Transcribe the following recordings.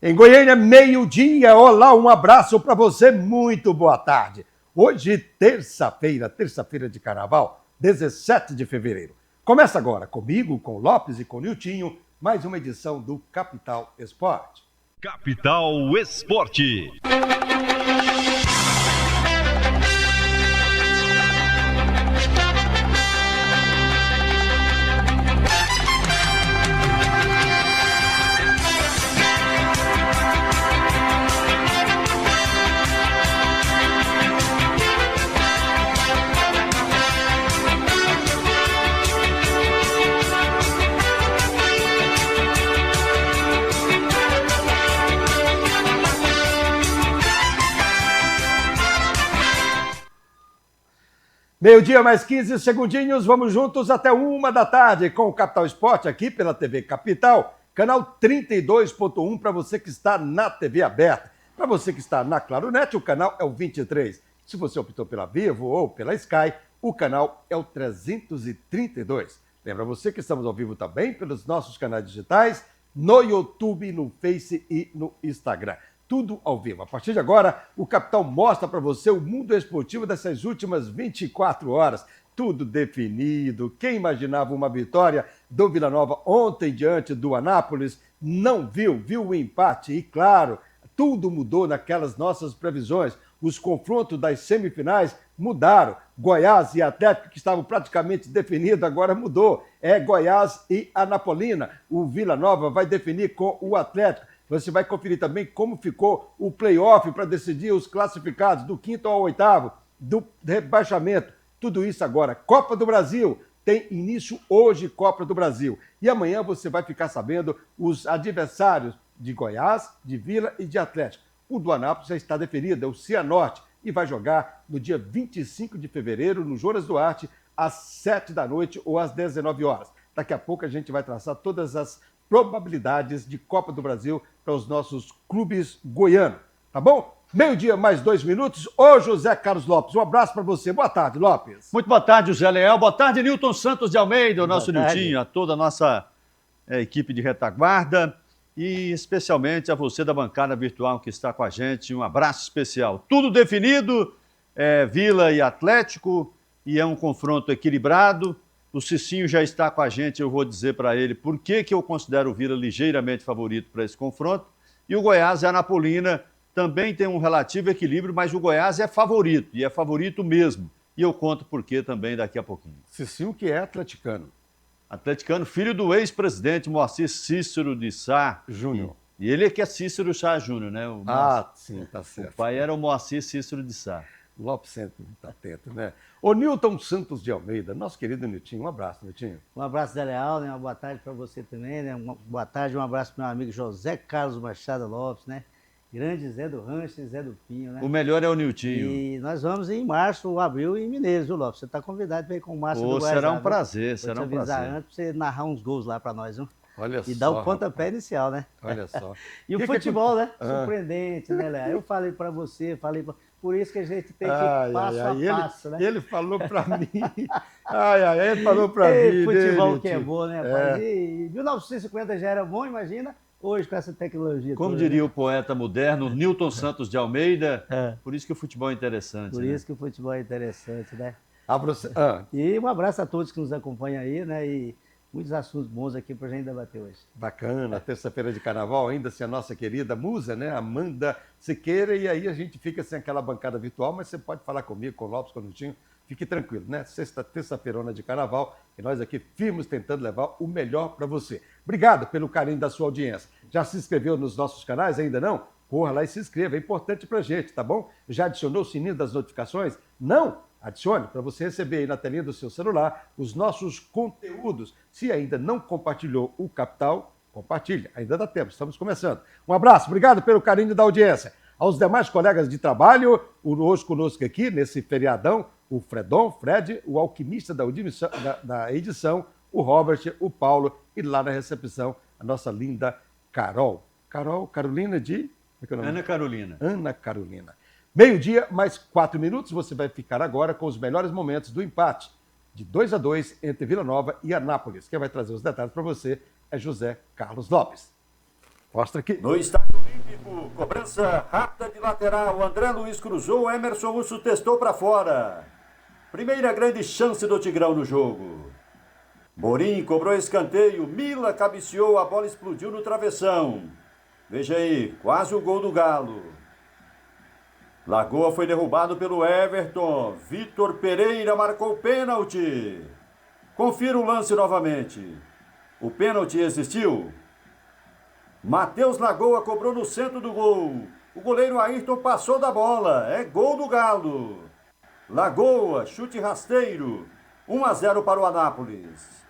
Em Goiânia, meio-dia. Olá, um abraço para você, muito boa tarde. Hoje, terça-feira de carnaval, 17 de fevereiro. Começa agora comigo, com o Lopes e com o Niltinho, mais uma edição do Capital Esporte. Capital Esporte. Meio-dia mais 15 segundinhos, vamos juntos até 1 da tarde com o Capital Esporte aqui pela TV Capital, canal 32.1 para você que está na TV aberta. Para você que está na Claronet, o canal é o 23. Se você optou pela Vivo ou pela Sky, o canal é o 332. Lembra você que estamos ao vivo também pelos nossos canais digitais, no YouTube, no Face e no Instagram. Tudo ao vivo. A partir de agora, o Capital mostra para você o mundo esportivo dessas últimas 24 horas. Tudo definido. Quem imaginava uma vitória do Vila Nova ontem diante do Anápolis não viu o empate. E claro, tudo mudou naquelas nossas previsões. Os confrontos das semifinais mudaram. Goiás e Atlético, que estavam praticamente definidos, agora mudou. É Goiás e Anapolina. O Vila Nova vai definir com o Atlético. Você vai conferir também como ficou o play-off para decidir os classificados do 5º ao 8º, do rebaixamento. Tudo isso agora. Copa do Brasil. Tem início hoje, Copa do Brasil. E amanhã você vai ficar sabendo os adversários de Goiás, de Vila e de Atlético. O do Anápolis já está definido, é o Cianorte, e vai jogar no dia 25 de fevereiro, no Jonas Duarte, às 7 da noite ou às 19 horas. Daqui a pouco a gente vai traçar todas as probabilidades de Copa do Brasil para os nossos clubes goianos, tá bom? Meio-dia, mais 2 minutos. Ô, José Carlos Lopes, um abraço para você. Boa tarde, Lopes. Muito boa tarde, José Leal. Boa tarde, Nilton Santos de Almeida, o nosso Niltinho, a toda a nossa equipe de retaguarda e especialmente a você da bancada virtual que está com a gente. Um abraço especial. Tudo definido, Vila e Atlético, e é um confronto equilibrado. O Cicinho já está com a gente, eu vou dizer para ele por que eu considero o Vila ligeiramente favorito para esse confronto. E o Goiás e a Anapolina também tem um relativo equilíbrio, mas o Goiás é favorito, e é favorito mesmo. E eu conto por que também daqui a pouquinho. Cicinho que é atleticano. Atleticano, filho do ex-presidente Moacir Cícero de Sá Júnior. E ele é que é Cícero Sá Júnior, né? Sim, tá certo. O pai era o Moacir Cícero de Sá. Lopes sempre está atento, né? Ô, Nilton Santos de Almeida, nosso querido Niltinho, um abraço, Niltinho. Um abraço, Zé Leal, né? Uma boa tarde para você também, né? Uma boa tarde, um abraço para meu amigo José Carlos Machado Lopes, né? Grande Zé do Rancho e Zé do Pinho, né? O melhor é o Niltinho. E nós vamos em março ou abril em Mineiros, viu, Lopes? Você está convidado para ir com o Márcio do Goiás. Será um prazer, será um prazer. Antes para você narrar uns gols lá para nós, viu? Olha e só, dar o pontapé inicial, né? Olha só. E o futebol, né? Surpreendente, né, Léo? Eu falei para você, por isso que a gente tem que ir passo a passo, né? Ele falou para mim. Ele falou para mim. Futebol que é bom, né, rapaz? E 1950 já era bom, imagina, hoje com essa tecnologia. Como diria o poeta moderno, Nilton Santos de Almeida, por isso que o futebol é interessante. Por isso que o futebol é interessante, né? E um abraço a todos que nos acompanham aí, né? E muitos assuntos bons aqui para a gente debater hoje. Bacana, terça-feira de carnaval, ainda sem a nossa querida musa, né? Amanda Siqueira, e aí a gente fica sem aquela bancada virtual, mas você pode falar comigo, com o Lopes, com o Niltinho, fique tranquilo, né? Terça-feirona de carnaval, e nós aqui firmes tentando levar o melhor para você. Obrigado pelo carinho da sua audiência. Já se inscreveu nos nossos canais? Ainda não? Corra lá e se inscreva, é importante pra gente, tá bom? Já adicionou o sininho das notificações? Não? Adicione para você receber aí na telinha do seu celular os nossos conteúdos. Se ainda não compartilhou o Capital, compartilha. Ainda dá tempo, estamos começando. Um abraço, obrigado pelo carinho da audiência. Aos demais colegas de trabalho, hoje conosco aqui, nesse feriadão, o Fred, o alquimista da edição, o Robert, o Paulo e lá na recepção, a nossa linda Carol. Carolina de... Ana Carolina. Ana Carolina. Meio-dia, mais 4 minutos, você vai ficar agora com os melhores momentos do empate de 2-2 entre Vila Nova e Anápolis. Quem vai trazer os detalhes para você é José Carlos Lopes. Mostra aqui. No Estádio Olímpico, cobrança rápida de lateral. André Luiz cruzou, Emerson Urso testou para fora. Primeira grande chance do Tigrão no jogo. Borim cobrou escanteio, Mila cabeceou, a bola explodiu no travessão. Veja aí, quase o gol do Galo. Lagoa foi derrubado pelo Everton. Vitor Pereira marcou o pênalti. Confira o lance novamente. O pênalti existiu. Matheus Lagoa cobrou no centro do gol. O goleiro Ayrton passou da bola. É gol do Galo. Lagoa, chute rasteiro. 1-0 para o Anápolis.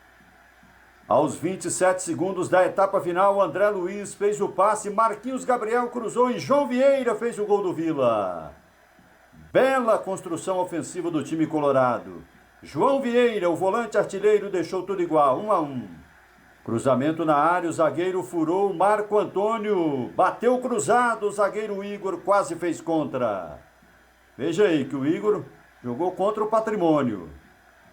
Aos 27 segundos da etapa final, André Luiz fez o passe, Marquinhos Gabriel cruzou e João Vieira fez o gol do Vila. Bela construção ofensiva do time colorado. João Vieira, o volante artilheiro, deixou tudo igual, 1-1. Cruzamento na área, o zagueiro furou, Marco Antônio bateu cruzado, o zagueiro Igor quase fez contra. Veja aí que o Igor jogou contra o Patrimônio.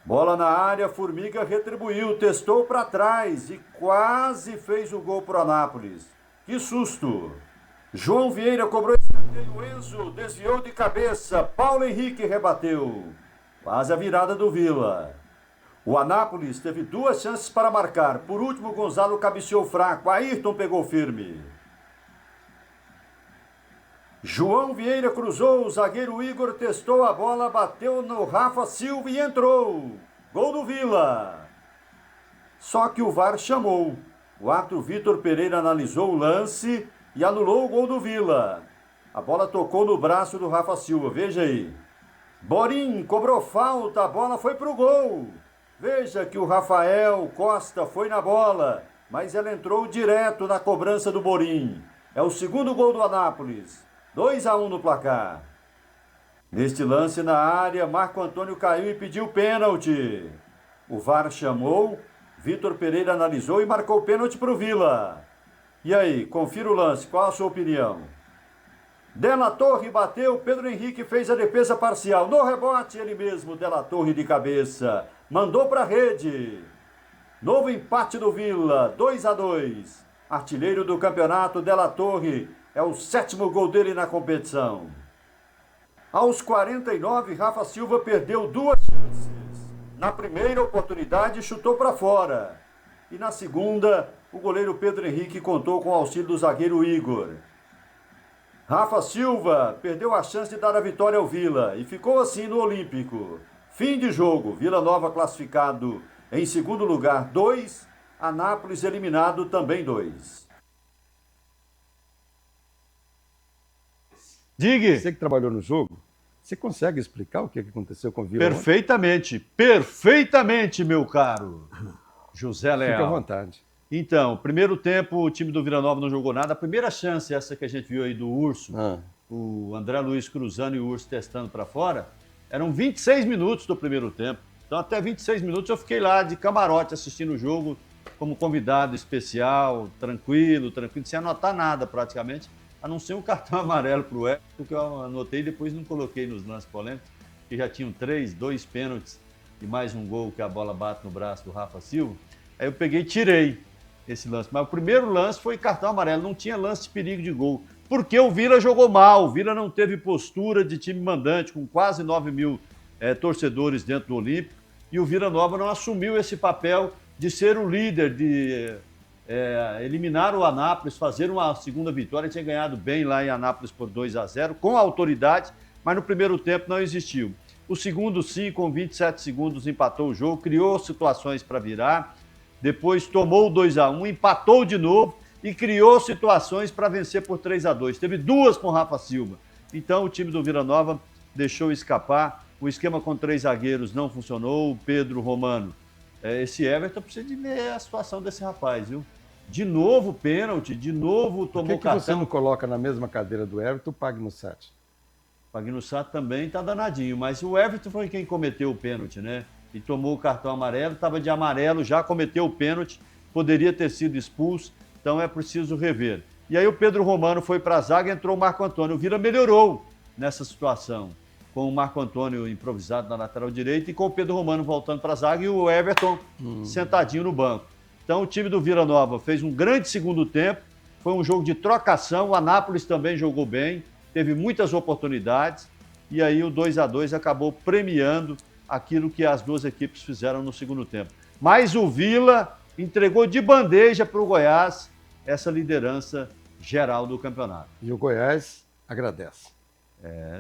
Bola na área, Formiga retribuiu, testou para trás e quase fez o gol para o Anápolis. Que susto! João Vieira cobrou escanteio, Enzo desviou de cabeça, Paulo Henrique rebateu. Quase a virada do Vila. O Anápolis teve 2 chances para marcar. Por último, Gonzalo cabeceou fraco, Ayrton pegou firme. João Vieira cruzou, o zagueiro Igor testou a bola, bateu no Rafa Silva e entrou. Gol do Vila. Só que o VAR chamou. O árbitro Vitor Pereira analisou o lance e anulou o gol do Vila. A bola tocou no braço do Rafa Silva, veja aí. Borim cobrou falta, a bola foi pro gol. Veja que o Rafael Costa foi na bola, mas ela entrou direto na cobrança do Borim. É o segundo gol do Anápolis. 2-1 no placar. Neste lance na área, Marco Antônio caiu e pediu pênalti. O VAR chamou, Vitor Pereira analisou e marcou pênalti para o Vila. E aí, confira o lance, qual a sua opinião? Della Torre bateu, Pedro Henrique fez a defesa parcial. No rebote, ele mesmo, Della Torre de cabeça. Mandou para a rede. Novo empate do Vila, 2-2. Artilheiro do campeonato, Della Torre. É o 7º gol dele na competição. Aos 49, Rafa Silva perdeu 2 chances. Na primeira oportunidade, chutou para fora. E na segunda, o goleiro Pedro Henrique contou com o auxílio do zagueiro Igor. Rafa Silva perdeu a chance de dar a vitória ao Vila e ficou assim no Olímpico. Fim de jogo, Vila Nova classificado em segundo lugar, 2. Anápolis eliminado também, 2. Diga. Você que trabalhou no jogo, você consegue explicar o que aconteceu com o Vila? Perfeitamente, perfeitamente, meu caro José Leal. Fica à vontade. Então, primeiro tempo, o time do Vila Nova não jogou nada. A primeira chance, essa que a gente viu aí do Urso, o André Luiz cruzando e o Urso testando para fora, eram 26 minutos do primeiro tempo. Então, até 26 minutos eu fiquei lá de camarote assistindo o jogo como convidado especial, tranquilo, sem anotar nada praticamente, a não ser um cartão amarelo para o Everton, que eu anotei e depois não coloquei nos lances polêmicos, que já tinham 2 pênaltis e mais um gol que a bola bate no braço do Rafa Silva. Aí eu peguei e tirei esse lance. Mas o primeiro lance foi cartão amarelo, não tinha lance de perigo de gol. Porque o Vila jogou mal, o Vila não teve postura de time mandante, com quase 9 mil torcedores dentro do Olímpico, e o Vila Nova não assumiu esse papel de ser o líder, de eliminar o Anápolis, fazer uma segunda vitória. Tinha ganhado bem lá em Anápolis por 2-0, com autoridade, mas no primeiro tempo não existiu. O segundo, sim, com 27 segundos, empatou o jogo, criou situações para virar, depois tomou o 2-1, empatou de novo e criou situações para vencer por 3-2. Teve 2 com o Rafa Silva. Então o time do Vila Nova deixou escapar. O esquema com 3 zagueiros não funcionou. O Pedro Romano. Esse Everton precisa de ver a situação desse rapaz, viu? De novo pênalti, de novo tomou cartão. Por que você não coloca na mesma cadeira do Everton o Pagnussat? O Pagnussat também está danadinho, mas o Everton foi quem cometeu o pênalti, né? E tomou o cartão amarelo, estava de amarelo, já cometeu o pênalti, poderia ter sido expulso, então é preciso rever. E aí o Pedro Romano foi para a zaga, entrou o Marco Antônio. O Vila melhorou nessa situação, com o Marco Antônio improvisado na lateral direita e com o Pedro Romano voltando para a zaga e o Everton sentadinho no banco. Então o time do Vila Nova fez um grande segundo tempo, Foi um jogo de trocação, o Anápolis também jogou bem, teve muitas oportunidades, e aí o 2-2 acabou premiando aquilo que as duas equipes fizeram no segundo tempo. Mas o Vila entregou de bandeja para o Goiás essa liderança geral do campeonato. E o Goiás agradece.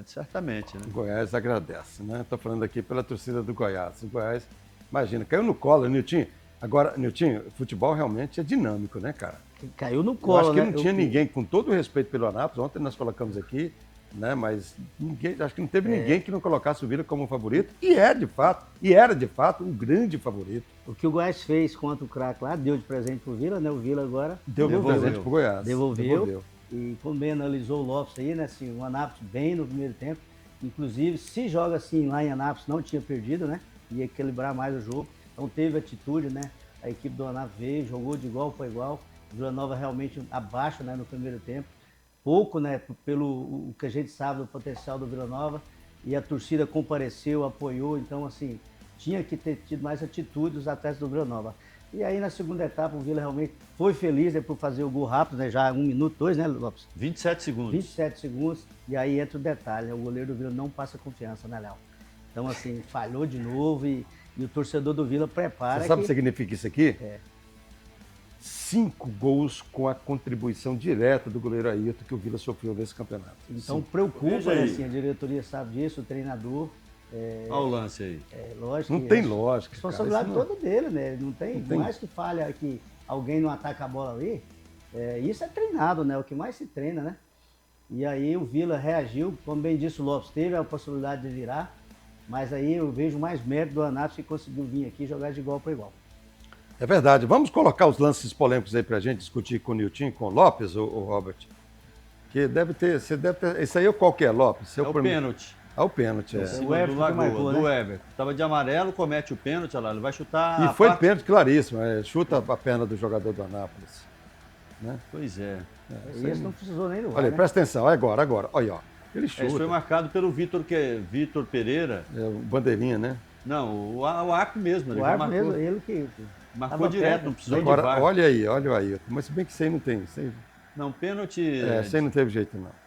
Certamente, né? O Goiás agradece, né? Estou falando aqui pela torcida do Goiás. O Goiás, imagina, caiu no colo, Niltinho. Agora, Niltinho, futebol realmente é dinâmico, né, cara? Caiu no Eu colo, acho que né? não tinha ninguém, com todo o respeito pelo Anápolis, ontem nós colocamos aqui, né? Mas ninguém, acho que não teve ninguém que não colocasse o Vila como favorito, e era de fato um grande favorito. O que o Goiás fez contra o craque lá, deu de presente pro Vila, né? O Vila agora Deu um presente pro Goiás. Devolveu. E como bem analisou o Lopes aí, né? Assim, o Anápolis bem no primeiro tempo. Inclusive, se joga assim lá em Anápolis, não tinha perdido, né? Ia equilibrar mais o jogo. Então teve atitude, né? A equipe do Anápolis veio, jogou de igual para igual. O Vila Nova realmente abaixo, né, no primeiro tempo. Pouco, né, pelo o que a gente sabe do potencial do Vila Nova. E a torcida compareceu, apoiou. Então, assim, tinha que ter tido mais atitude os atletas do Vila Nova. E aí, na segunda etapa, o Vila realmente foi feliz, né, por fazer o gol rápido, né, já 1 minuto, 2, né, Lopes? 27 segundos. 27 segundos. E aí entra o detalhe, né, o goleiro do Vila não passa confiança, né, Léo? Então, assim, falhou de novo e o torcedor do Vila prepara. Você sabe o que que significa isso aqui? É. 5 gols com a contribuição direta do goleiro Ailton que o Vila sofreu nesse campeonato. Então Sim. preocupa, Veja né, aí. assim, a diretoria sabe disso, o treinador. Olha o lance aí. Lógico. Não que tem a lógica. responsabilidade cara, isso toda dele, né? Não tem, Não tem. mais que falha que alguém não ataca a bola ali. Isso é treinado, né? O que mais se treina, né? E aí o Vila reagiu, como bem disse o Lopes, teve a possibilidade de virar, mas aí eu vejo mais mérito do Anápolis que conseguiu vir aqui e jogar de igual para igual. É verdade. Vamos colocar os lances polêmicos aí pra gente discutir com o Nilton, com o Lopes, o Robert? Que deve ter, você deve ter. Esse aí é qual que é, Lopes? É o pênalti. É o pênalti, é. Em cima O Everton do que Lagoa, marcou, do né? Everton. Tava de amarelo, comete o pênalti, olha lá, ele vai chutar. E a foi parte- pênalti claríssimo, chuta a perna do jogador do Anápolis. Né? Pois é. E esse não precisou nem do VAR, Olha aí, né? presta atenção, agora. Olha, ó. Ele Isso foi chuta. marcado pelo Vitor Pereira. É, o bandeirinha, né? Não, o arco mesmo. Ele O já árbitro marcou, mesmo, ele que marcou tava direto, perto. não precisou de Agora, VAR. olha aí. Mas se bem que isso aí não tem. Não, pênalti. Isso aí não teve jeito, não.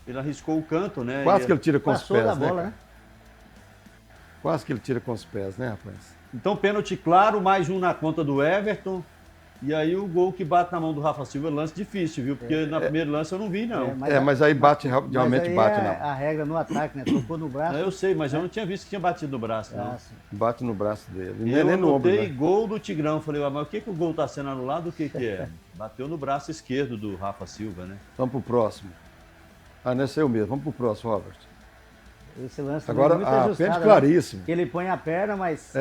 Ele arriscou o canto, né? Quase E- que ele tira com os passou pés, da né? bola, cara? né? Quase que ele tira com os pés, né, rapaz? Então, pênalti claro, mais um na conta do Everton. E aí o gol que bate na mão do Rafa Silva é lance difícil, viu? Porque na primeira lance eu não vi, não. Mas aí bate, realmente aí bate, é não. a regra no ataque, né? Tocou no braço. Eu sei, mas eu não tinha visto que tinha batido no braço, não. Ah, sim. Bate no braço dele. E Nem eu no ombro, anotei né? gol do Tigrão. Falei, mas o que o gol tá sendo anulado? O que é? Bateu no braço esquerdo do Rafa Silva, né? Vamos pro próximo. Nesse é o mesmo. Vamos pro próximo, Robert. Esse lance também Agora, é muito ajustado, pênalti né? claríssimo. Que ele põe a perna, mas...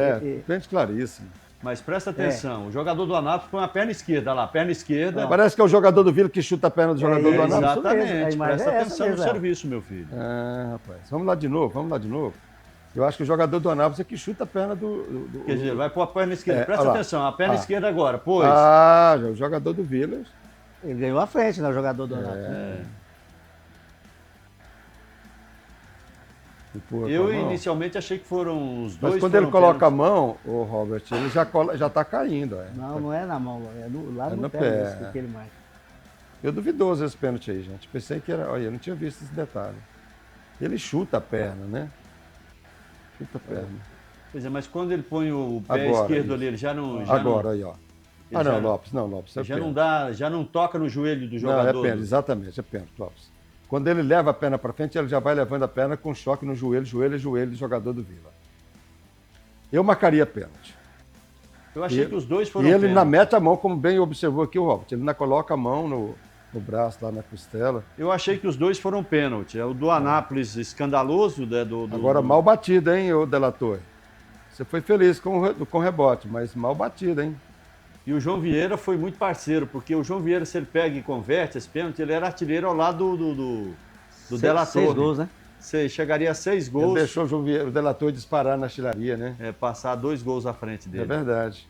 Pênalti claríssimo. Mas presta atenção, o jogador do Anápolis põe a perna esquerda, olha lá, perna esquerda. Parece que é o jogador do Vila que chuta a perna do jogador do isso. Anápolis. Exato. mesmo, a Exatamente, imagem presta é essa atenção no mesmo, Léo. serviço, meu filho. Rapaz. Vamos lá de novo. Eu acho que o jogador do Anápolis é que chuta a perna do... Quer dizer, vai pôr a perna esquerda. Presta olha lá. atenção, a perna esquerda agora, pois. o jogador do Vila. Ele ganhou a frente, né? O jogador do Anápolis. né? Eu inicialmente achei que foram os dois. Mas quando foram ele coloca a pênaltis. mão, o Robert, ele já tá caindo. Não é na mão, lá no no pé, pé, mesmo, que ele marca. Eu duvidoso esse pênalti aí, gente. Pensei que era... Olha, eu não tinha visto esse detalhe. Ele chuta a perna, né? Chuta a perna. Pois é, mas quando ele põe o pé Agora, esquerdo isso. ali, ele já não. Agora, aí, ó. ele já- Lopes. É Já não pênalti. dá, já não toca no joelho do Não, jogador. é pênalti, exatamente, é pênalti, Lopes. Quando ele leva a perna para frente, ele já vai levando a perna com choque no joelho do jogador do Vila. Eu marcaria pênalti. Eu achei que os dois foram E ele ainda pênaltis. mete a mão, como bem observou aqui o Robert. Ele ainda coloca a mão no braço, lá na costela. Eu achei que os dois foram pênalti. É o do Anápolis escandaloso, né, Agora, mal batido, hein, ô Delator? Você foi feliz com o rebote, mas mal batido, hein? E o João Vieira foi muito parceiro, porque o João Vieira, se ele pega e converte esse pênalti, ele era artilheiro ao lado do Delator. 6 gols, né? Você chegaria a 6 Ele gols, deixou o Delator disparar na artilharia, né? passar 2 gols à frente É dele. verdade.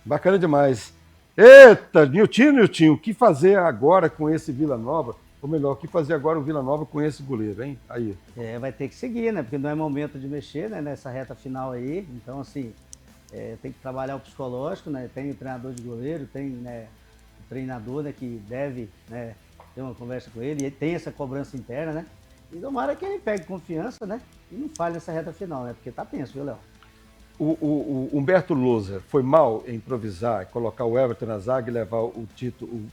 Bacana demais. Eita, Niltinho, o que fazer agora com esse Vila Nova? Ou melhor, o que fazer agora o Vila Nova com esse goleiro, hein? Aí. Vai ter que seguir, né? Porque não é momento de mexer, né? Nessa reta final aí. Então, assim, tem que trabalhar o psicológico, né? Tem o treinador de goleiro, tem, né, o treinador, né, que deve, né, ter uma conversa com ele, e tem essa cobrança interna, né? E tomara que ele pegue confiança, né? E não falhe nessa reta final, né? Porque tá tenso, viu, Léo? O Humberto Louser foi mal em improvisar, colocar o Everton na zaga e levar o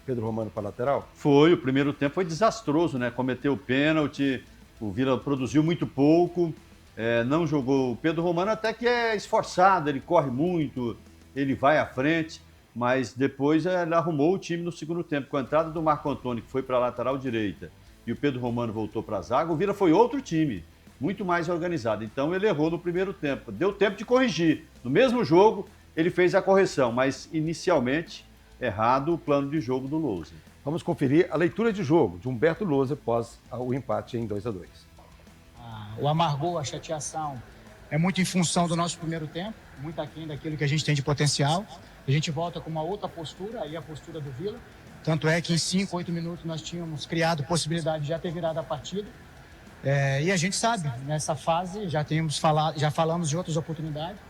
Pedro Romano para a lateral? Foi, o primeiro tempo foi desastroso, né? Cometeu pênalti, o Vila produziu muito pouco, não jogou. O Pedro Romano até que é esforçado, ele corre muito, ele vai à frente, mas depois ele arrumou o time no segundo tempo. Com a entrada do Marco Antônio, que foi para a lateral direita, e o Pedro Romano voltou para a zaga, o Vila foi outro time, muito mais organizado. Então ele errou no primeiro tempo, deu tempo de corrigir. No mesmo jogo, ele fez a correção, mas inicialmente errado o plano de jogo do Louser. Vamos conferir a leitura de jogo de Humberto Louser após o empate em 2-2. O amargor, a chateação é muito em função do nosso primeiro tempo, muito aquém daquilo que a gente tem de potencial. A gente volta com uma outra postura, aí a postura do Vila. Tanto é que em 5, 8 minutos nós tínhamos criado possibilidade de já ter virado a partida. E a gente sabe, nessa fase, já falamos de outras oportunidades,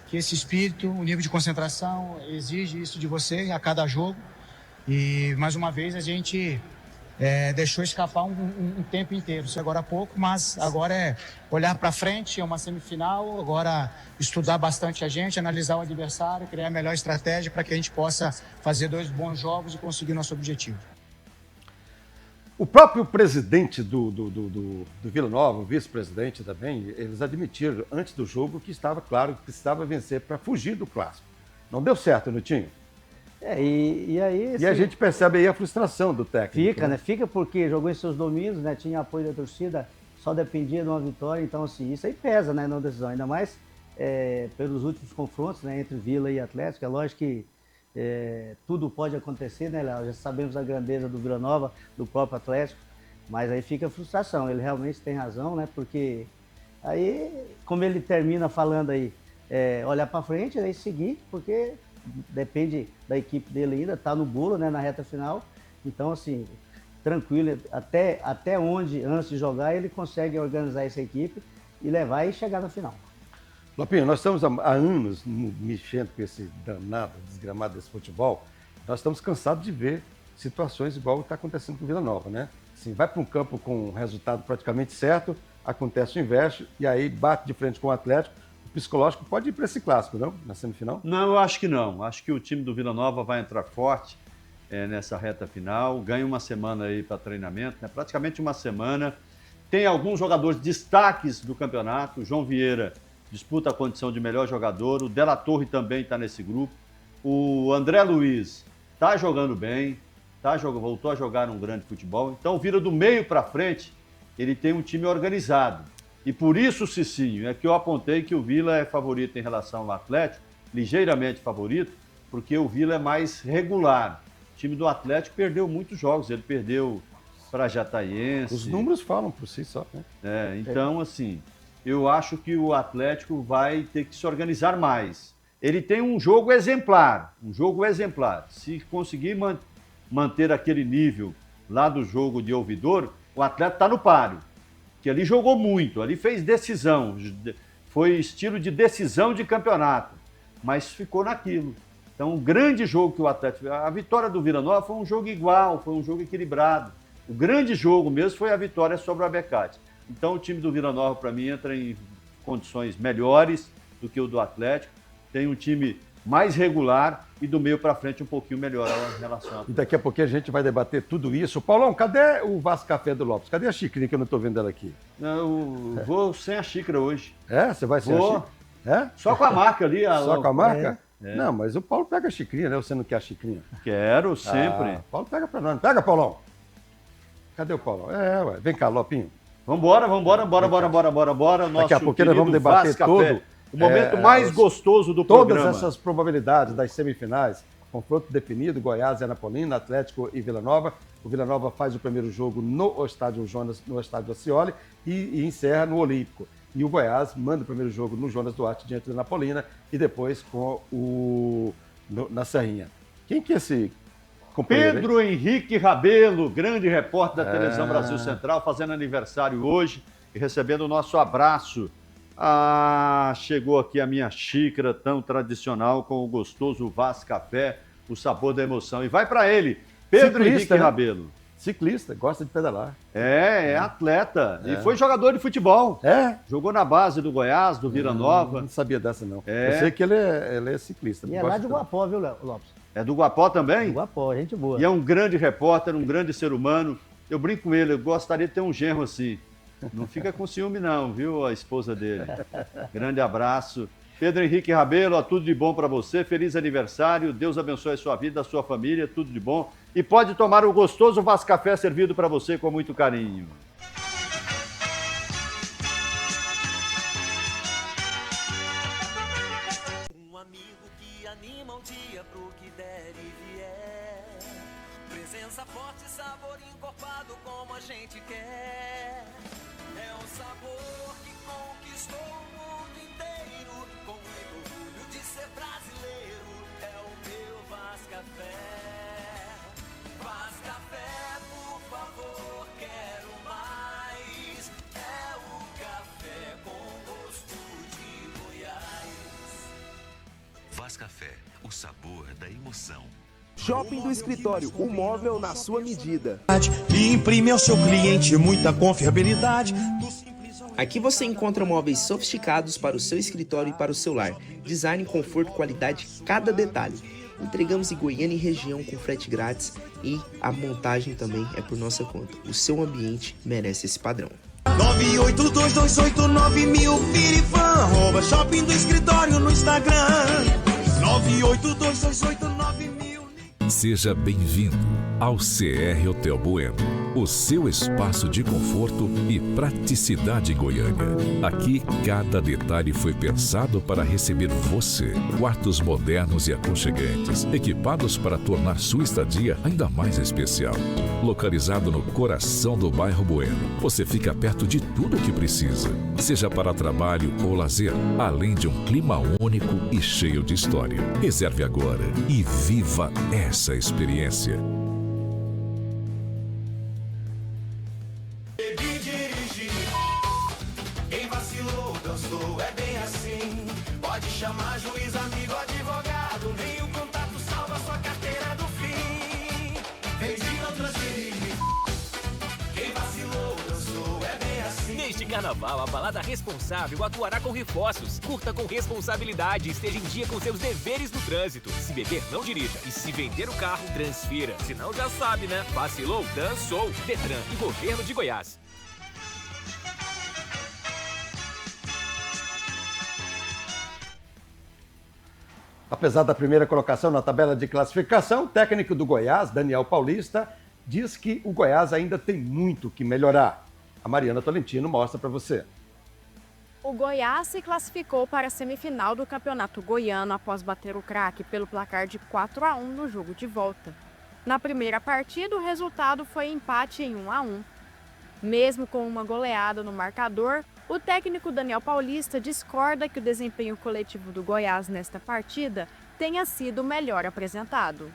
que esse espírito, o nível de concentração exige isso de você a cada jogo. E, mais uma vez, a gente deixou escapar um tempo inteiro. Isso agora há pouco, mas agora é olhar para frente, é uma semifinal, agora estudar bastante a gente, analisar o adversário, criar a melhor estratégia para que a gente possa fazer 2 bons jogos e conseguir nosso objetivo. O próprio presidente do Vila Nova, o vice-presidente também, eles admitiram antes do jogo que estava claro que precisava vencer para fugir do clássico. Não deu certo, Nutinho? E aí... E a gente percebe aí a frustração do técnico. Fica, né? Fica porque jogou em seus domínios, né? Tinha apoio da torcida, só dependia de uma vitória. Então, assim, isso aí pesa, né? Na decisão. Ainda mais pelos últimos confrontos, né? Entre Vila e Atlético. É lógico que tudo pode acontecer, né, Léo? Já sabemos a grandeza do Vila Nova, do próprio Atlético. Mas aí fica a frustração. Ele realmente tem razão, né? Porque aí, como ele termina falando aí, olhar para frente, aí seguir, porque... depende da equipe dele ainda, tá no bolo, né, na reta final. Então, assim, tranquilo, até onde, antes de jogar, ele consegue organizar essa equipe e levar e chegar na final. Lopinho, nós estamos há anos mexendo com esse danado, desgramado desse futebol. Nós estamos cansados de ver situações igual está acontecendo com o Vila Nova, né? Assim, vai para um campo com um resultado praticamente certo, acontece o inverso, e aí bate de frente com o Atlético. O psicológico pode ir para esse clássico, não? Na semifinal? Não, eu acho que não. Acho que o time do Vila Nova vai entrar forte nessa reta final. Ganha uma semana aí para treinamento, né? Praticamente uma semana. Tem alguns jogadores destaques do campeonato. O João Vieira disputa a condição de melhor jogador. O Della Torre também está nesse grupo. O André Luiz está jogando bem. Voltou a jogar um grande futebol. Então, vira do meio para frente, ele tem um time organizado. E por isso, Cicinho, é que eu apontei que o Vila é favorito em relação ao Atlético, ligeiramente favorito, porque o Vila é mais regular. O time do Atlético perdeu muitos jogos, ele perdeu para Jataiense. Os números falam por si só, né? Então, assim, eu acho que o Atlético vai ter que se organizar mais. Ele tem um jogo exemplar, Se conseguir manter aquele nível lá do jogo de Ouvidor, o Atlético está no páreo. Que ali jogou muito, ali fez decisão, foi estilo de decisão de campeonato, mas ficou naquilo. Então, um grande jogo que o Atlético... A vitória do Vila Nova foi um jogo igual, foi um jogo equilibrado. O grande jogo mesmo foi a vitória sobre o Abecate. Então, o time do Vila Nova, para mim, entra em condições melhores do que o do Atlético. Tem um time mais regular e do meio para frente um pouquinho melhor em relação a... E daqui a pouquinho a gente vai debater tudo isso. Paulão, cadê o Vasco Café do Lopes? Cadê a xícara que eu não estou vendo ela aqui? Eu vou sem a xícara hoje. Você vai sem a xícara? Só com a marca ali. Só com a marca? Não, mas o Paulo pega a xicrinha, né? Você não quer a xicrinha? Quero, sempre. Paulo pega pra nós. Pega, Paulão. Cadê o Paulão? Ué. Vem cá, Lopinho. Bora. Nosso daqui a pouquinho nós vamos debater todo o momento mais gostoso do programa. Todas essas probabilidades das semifinais. Confronto definido, Goiás e Anapolina, Atlético e Vila Nova. O Vila Nova faz o primeiro jogo no Estádio Jonas, no Estádio Ascioli e encerra no Olímpico. E o Goiás manda o primeiro jogo no Jonas Duarte diante da Anapolina e depois na Serrinha. Quem que é esse companheiro? Pedro Henrique Rabelo, grande repórter da Televisão Brasil Central, fazendo aniversário hoje e recebendo o nosso abraço. Chegou aqui a minha xícara tão tradicional com o gostoso Vaz Café, o sabor da emoção. E vai para ele, Pedro Ciclista, Henrique né? Rabelo. Ciclista, gosta de pedalar. É atleta. E foi jogador de futebol. Jogou na base do Goiás, do Vila Nova. Não sabia dessa, não. É. Eu sei que ele é ciclista. E é gosta lá de pedalar. Guapó, viu, Lopes? É do Guapó também? Do Guapó, gente boa. E é um grande repórter, um grande ser humano. Eu brinco com ele, eu gostaria de ter um genro assim. Não fica com ciúme não, viu, a esposa dele. Grande abraço. Pedro Henrique Rabelo, ó, tudo de bom para você, feliz aniversário, Deus abençoe a sua vida, a sua família, tudo de bom. E pode tomar o gostoso Vascafé servido para você com muito carinho. Um amigo que anima um dia pro que der e vier. Presença forte, sabor encorpado como a gente quer. É um sabor que conquistou o mundo inteiro. Com muito orgulho de ser brasileiro. É o meu Vascafé. Vascafé, por favor, quero mais. É o café com gosto de Goiás. Vascafé, o sabor da emoção. Shopping do Escritório, o móvel na sua medida. E imprime ao seu cliente muita confiabilidade. Aqui você encontra móveis sofisticados para o seu escritório e para o seu lar. Design, conforto, qualidade, cada detalhe. Entregamos em Goiânia e região com frete grátis e a montagem também é por nossa conta. O seu ambiente merece esse padrão. 982289000, vire fã, arroba Shopping do Escritório no Instagram. 982289000. Seja bem-vindo ao CR Hotel Bueno, o seu espaço de conforto e praticidade em Goiânia. Aqui, cada detalhe foi pensado para receber você. Quartos modernos e aconchegantes, equipados para tornar sua estadia ainda mais especial. Localizado no coração do bairro Bueno, você fica perto de tudo o que precisa, seja para trabalho ou lazer, além de um clima único e cheio de história. Reserve agora e viva essa experiência. Bebi, dirigi. Quem vacilou, dançou, é bem assim. Pode chamar juiz, amigo, advogado. Nem o contato salva sua carteira do fim. Vendi, não transferi. Quem vacilou, dançou, é bem assim. Neste carnaval, a balada responsável atuará com reforços. Curta com responsabilidade e esteja em dia com seus deveres no trânsito. Se beber, não dirija. E se vender o carro, transfira. Senão já sabe, né? Vacilou, dançou. Detran e Governo de Goiás. Apesar da primeira colocação na tabela de classificação, o técnico do Goiás, Daniel Paulista, diz que o Goiás ainda tem muito que melhorar. A Mariana Tolentino mostra para você. O Goiás se classificou para a semifinal do Campeonato Goiano após bater o Craque pelo placar de 4-1 no jogo de volta. Na primeira partida, o resultado foi empate em 1-1. Mesmo com uma goleada no marcador, o técnico Daniel Paulista discorda que o desempenho coletivo do Goiás nesta partida tenha sido o melhor apresentado.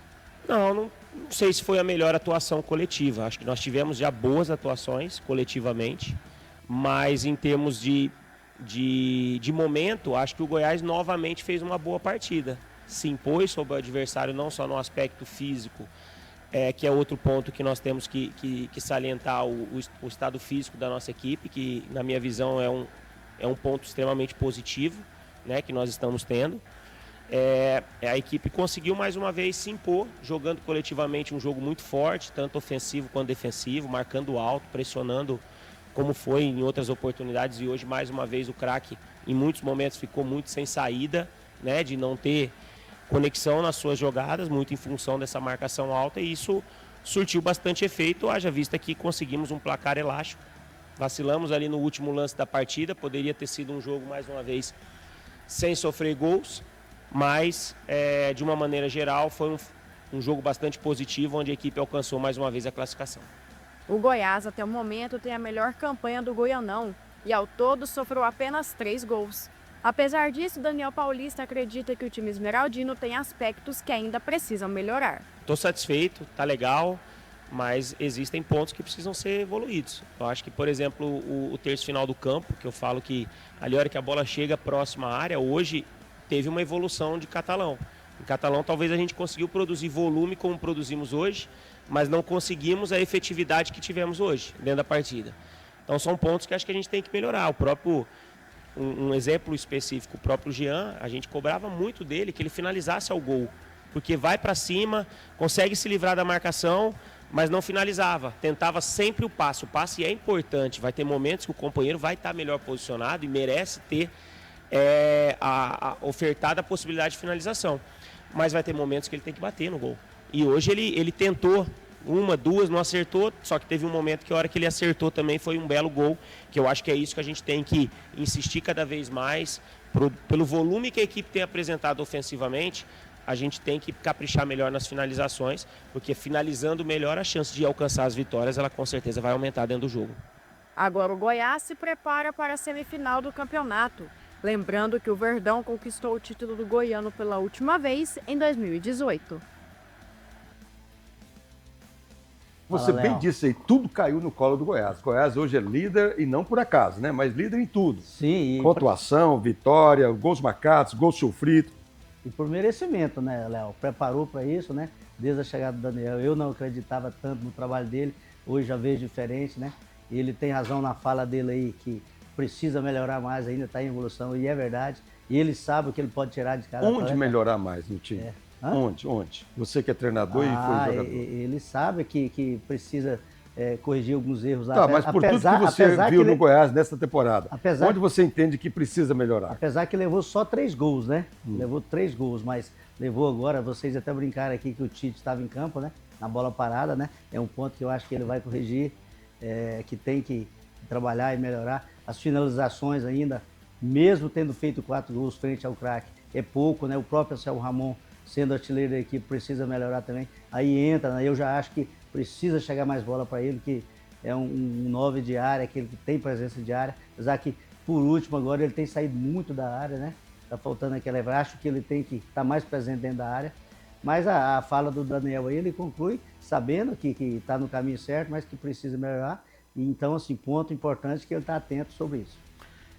Não sei se foi a melhor atuação coletiva. Acho que nós tivemos já boas atuações coletivamente, mas em termos de momento, acho que o Goiás novamente fez uma boa partida. Se impôs sobre o adversário não só no aspecto físico, que é outro ponto que nós temos que salientar, o estado físico da nossa equipe, que na minha visão é um ponto extremamente positivo, né, que nós estamos tendo. A equipe conseguiu mais uma vez se impor, jogando coletivamente um jogo muito forte, tanto ofensivo quanto defensivo, marcando alto, pressionando como foi em outras oportunidades, e hoje mais uma vez o Craque em muitos momentos ficou muito sem saída, né, de não ter conexão nas suas jogadas, muito em função dessa marcação alta, e isso surtiu bastante efeito, haja vista que conseguimos um placar elástico. Vacilamos ali no último lance da partida, poderia ter sido um jogo mais uma vez sem sofrer gols, mas de uma maneira geral foi um jogo bastante positivo, onde a equipe alcançou mais uma vez a classificação. O Goiás até o momento tem a melhor campanha do Goianão e ao todo sofreu apenas 3 gols. Apesar disso, Daniel Paulista acredita que o time esmeraldino tem aspectos que ainda precisam melhorar. Estou satisfeito, tá legal, mas existem pontos que precisam ser evoluídos. Eu acho que, por exemplo, o terço final do campo, que eu falo que ali a hora que a bola chega próxima à área, hoje teve uma evolução de Catalão, Em Catalão, talvez a gente conseguiu produzir volume como produzimos hoje, mas não conseguimos a efetividade que tivemos hoje, dentro da partida. Então, são pontos que acho que a gente tem que melhorar. O próprio, um exemplo específico, o próprio Jean, a gente cobrava muito dele que ele finalizasse ao gol, porque vai para cima, consegue se livrar da marcação, mas não finalizava. Tentava sempre o passe. O passe é importante. Vai ter momentos que o companheiro vai estar melhor posicionado e merece ter ofertada a possibilidade de finalização. Mas vai ter momentos que ele tem que bater no gol. E hoje ele tentou uma, duas, não acertou, só que teve um momento que a hora que ele acertou também foi um belo gol, que eu acho que é isso que a gente tem que insistir cada vez mais, pelo volume que a equipe tem apresentado ofensivamente, a gente tem que caprichar melhor nas finalizações, porque finalizando melhor, a chance de alcançar as vitórias, ela com certeza vai aumentar dentro do jogo. Agora o Goiás se prepara para a semifinal do campeonato. Lembrando que o Verdão conquistou o título do Goiano pela última vez em 2018. Você bem disse aí, tudo caiu no colo do Goiás. O Goiás hoje é líder, e não por acaso, né? Mas líder em tudo. Sim. Pontuação, vitória, gols marcados, gols sofridos. E por merecimento, né, Léo? Preparou para isso, né? Desde a chegada do Daniel. Eu não acreditava tanto no trabalho dele, hoje já vejo diferente, né? Ele tem razão na fala dele aí, que precisa melhorar mais ainda, está em evolução, e é verdade. E ele sabe o que ele pode tirar de cada Onde melhorar mais no time? Onde? Você que é treinador e foi jogador. Ele sabe que precisa corrigir alguns erros lá. Tá, mas por tudo que você viu no Goiás nessa temporada, onde você entende que precisa melhorar? Apesar que levou só 3 gols, né? Levou 3 gols, mas levou agora, vocês até brincaram aqui que o Tite estava em campo, né? Na bola parada, né? É um ponto que eu acho que ele vai corrigir, que tem que trabalhar e melhorar. As finalizações ainda, mesmo tendo feito 4 gols frente ao craque, é pouco, né? O próprio Anselmo Ramon, sendo artilheiro da equipe, precisa melhorar também. Aí entra, né? Eu já acho que precisa chegar mais bola para ele, que é um 9 de área, aquele que tem presença de área. Apesar que, por último, agora ele tem saído muito da área, né? Tá faltando aquela... Acho que ele tem que estar mais presente dentro da área. Mas a fala do Daniel aí, ele conclui sabendo que está no caminho certo, mas que precisa melhorar. Então, assim, ponto importante que ele está atento sobre isso.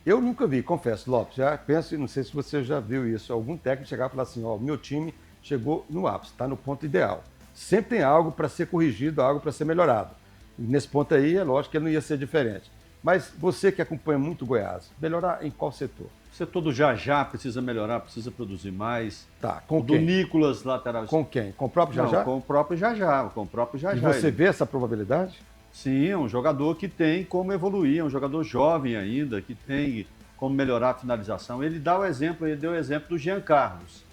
Eu nunca vi, confesso, Lopes, já penso, não sei se você já viu isso, algum técnico chegar e falar assim, ó, meu time chegou no ápice, está no ponto ideal. Sempre tem algo para ser corrigido, algo para ser melhorado. E nesse ponto aí, é lógico que ele não ia ser diferente. Mas você que acompanha muito o Goiás, melhorar em qual setor? O setor do Já precisa melhorar, precisa produzir mais. Tá, com o quem? Do Nicolas, lateral. Com quem? Com o próprio Já? Não, com o próprio Já, com o próprio Já. E você vê essa probabilidade? Sim, é um jogador que tem como evoluir, é um jogador jovem ainda, que tem como melhorar a finalização. Ele deu o exemplo do Jean Carlos.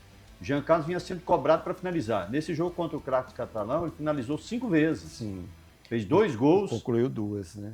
O Jean Carlos vinha sendo cobrado para finalizar. Nesse jogo contra o Craque Catalão, ele finalizou 5 vezes. Sim. Fez 2 gols. Concluiu 2, né?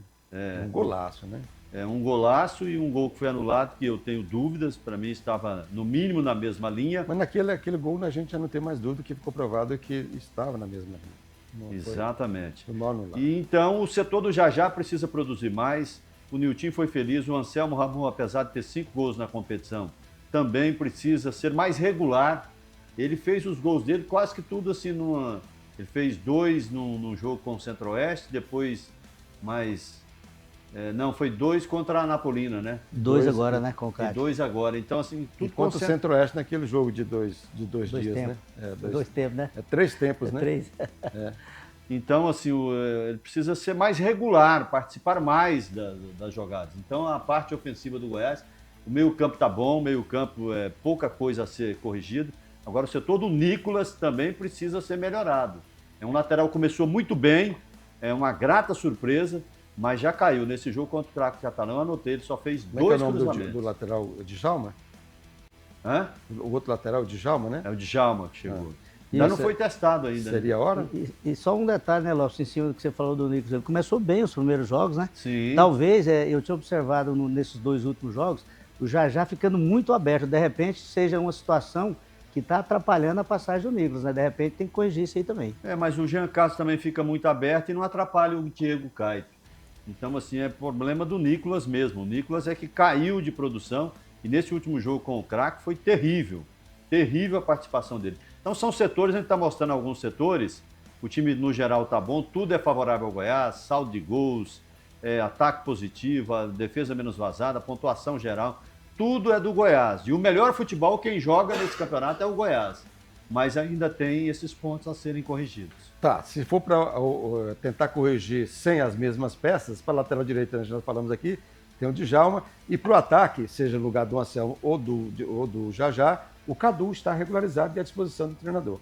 Um golaço, né? Um golaço e um gol que foi anulado, que eu tenho dúvidas, para mim estava no mínimo na mesma linha. Mas aquele gol a gente já não tem mais dúvida, que ficou provado que estava na mesma linha. Exatamente. Foi mal anulado. E então o setor do Já precisa produzir mais. O Nilton foi feliz, o Anselmo Ramon, apesar de ter 5 gols na competição, também precisa ser mais regular. Ele fez os gols dele quase que tudo assim ele fez 2 no jogo com o Centro-Oeste, depois mais... foi 2 contra a Anapolina, né? 2 agora, né, com o Cádio. E 2 agora. Então, assim, tudo contra o Centro-Oeste naquele jogo de dois dias, tempos. né? 2 tempos, né? 3 tempos, né? 3. Então, assim, ele precisa ser mais regular, participar mais das jogadas. Então, a parte ofensiva do Goiás, o meio-campo está bom, o meio-campo é pouca coisa a ser corrigido. Agora, o setor do Nicolas também precisa ser melhorado. É um lateral que começou muito bem, é uma grata surpresa, mas já caiu. Nesse jogo contra o Craque Catalão, anotei, ele só fez 2 cruzamentos. Como é que é o nome do lateral? Djalma? Hã? O outro lateral, o Djalma, né? É o Djalma que chegou. Ainda não foi testado ainda. Seria a hora? E só um detalhe, né, Lopes, em cima do que você falou do Nicolas. Ele começou bem os primeiros jogos, né? Sim. Talvez, eu tinha observado nesses 2 últimos jogos, o Já ficando muito aberto. De repente, seja uma situação que está atrapalhando a passagem do Nicolas, né? De repente, tem que corrigir isso aí também. Mas o Jean Carlos também fica muito aberto e não atrapalha o Diego Caio. Então, assim, é problema do Nicolas mesmo. O Nicolas é que caiu de produção e nesse último jogo com o Craque foi terrível. Terrível a participação dele. Então, são setores, a gente está mostrando alguns setores. O time, no geral, está bom. Tudo é favorável ao Goiás. Saldo de gols, ataque positivo, a defesa menos vazada, pontuação geral. Tudo é do Goiás. E o melhor futebol, quem joga nesse campeonato é o Goiás. mas ainda tem esses pontos a serem corrigidos. Tá, se for para tentar corrigir sem as mesmas peças, para a lateral direita, nós falamos aqui, tem o Djalma, e para o ataque, seja no lugar do Anselmo ou do Jajá, o Cadu está regularizado e à disposição do treinador.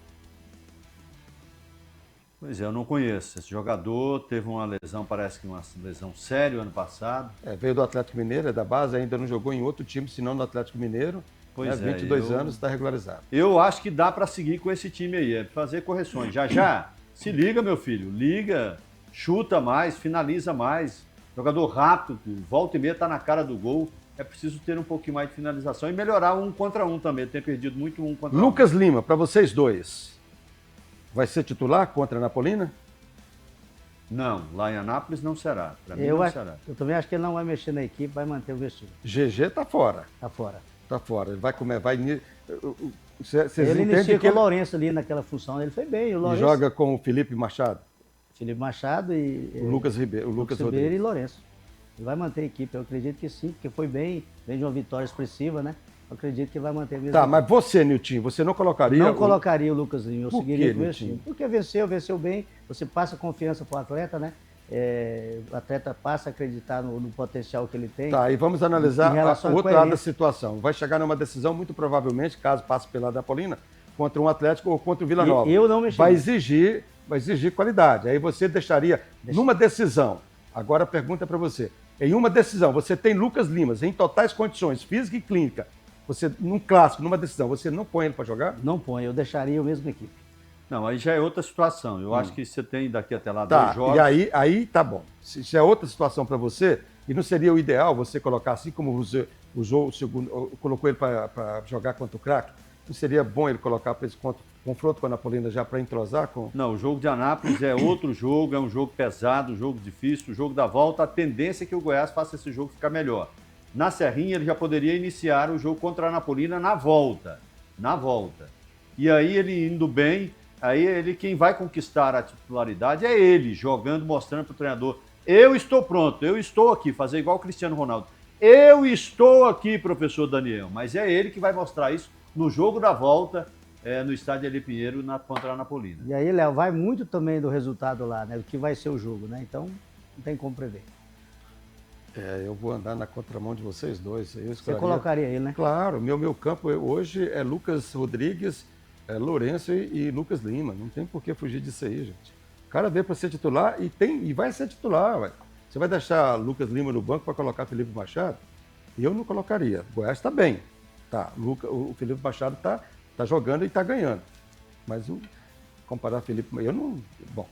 Pois é, eu não conheço. Esse jogador teve uma lesão, parece que uma lesão séria ano passado. Veio do Atlético Mineiro, é da base, ainda não jogou em outro time, senão no Atlético Mineiro. Pois 22 anos, está regularizado. Eu acho que dá para seguir com esse time aí, fazer correções. Já, se liga, meu filho, liga, chuta mais, finaliza mais. Jogador rápido, volta e meia está na cara do gol. É preciso ter um pouquinho mais de finalização e melhorar 1 contra 1 também. Tem perdido muito 1 contra 1. Lucas Lima, para vocês dois, vai ser titular contra a Napolina? Não, lá em Anápolis não será. Para mim não será. Eu também acho que ele não vai mexer na equipe, vai manter o vestido. GG está fora. Está fora. Está fora. Ele vai comer, vai. Ele inicia com o Lourenço ali naquela função, ele foi bem. O Lourenço joga com o Felipe Machado. Felipe Machado e o Lucas Ribeiro, Ribeiro e Lourenço. Ele vai manter a equipe, eu acredito que sim, porque foi bem, vem de uma vitória expressiva, né? Eu acredito que vai manter a mesma. Tá, mas você, Nilton, você não colocaria? Não colocaria o Lucas Lima, eu seguiria com o Nilton? time. Porque venceu bem, você passa confiança para o atleta, né? O atleta passa a acreditar no potencial que ele tem. Tá, e vamos analisar o outro lado da situação. Vai chegar numa decisão, muito provavelmente, caso passe pela Napolina, contra um Atlético ou contra o Vila Nova. Eu não mexeria. Vai exigir qualidade. Aí você deixaria numa decisão. Agora a pergunta para você. Em uma decisão, você tem Lucas Limas em totais condições, física e clínica. Você, num clássico, numa decisão, você não põe ele para jogar? Não põe, eu deixaria o mesmo equipe. Não, aí já é outra situação. Eu acho que você tem daqui até lá 2 jogos. E aí tá bom. Se é outra situação para você, e não seria o ideal você colocar assim como você usou o segundo, colocou ele para jogar contra o Craque? Não seria bom ele colocar para esse confronto com a Napolina já para entrosar com... Não, o jogo de Anápolis é outro jogo, é um jogo pesado, um jogo difícil, o jogo da volta, a tendência é que o Goiás faça esse jogo ficar melhor. Na Serrinha ele já poderia iniciar o jogo contra a Napolina na volta. E aí ele indo bem, aí quem vai conquistar a titularidade é ele, jogando, mostrando para o treinador, eu estou pronto, eu estou aqui, fazer igual o Cristiano Ronaldo. Eu estou aqui, professor Daniel, mas é ele que vai mostrar isso no jogo da volta, no estádio Eli Pinheiro contra a Napolina. E aí, Léo, vai muito também do resultado lá, né? Do que vai ser o jogo, né? Então, não tem como prever. Eu vou andar na contramão de vocês dois. Você colocaria ele, né? Claro, meu campo hoje é Lucas Rodrigues, Lourenço e Lucas Lima. Não tem por que fugir disso aí, gente. O cara veio para ser titular e vai ser titular. Ué. Você vai deixar Lucas Lima no banco para colocar Felipe Machado? Eu não colocaria. O Goiás está bem. Tá, o Felipe Machado tá jogando e está ganhando. Mas comparar Felipe... Eu não... Bom.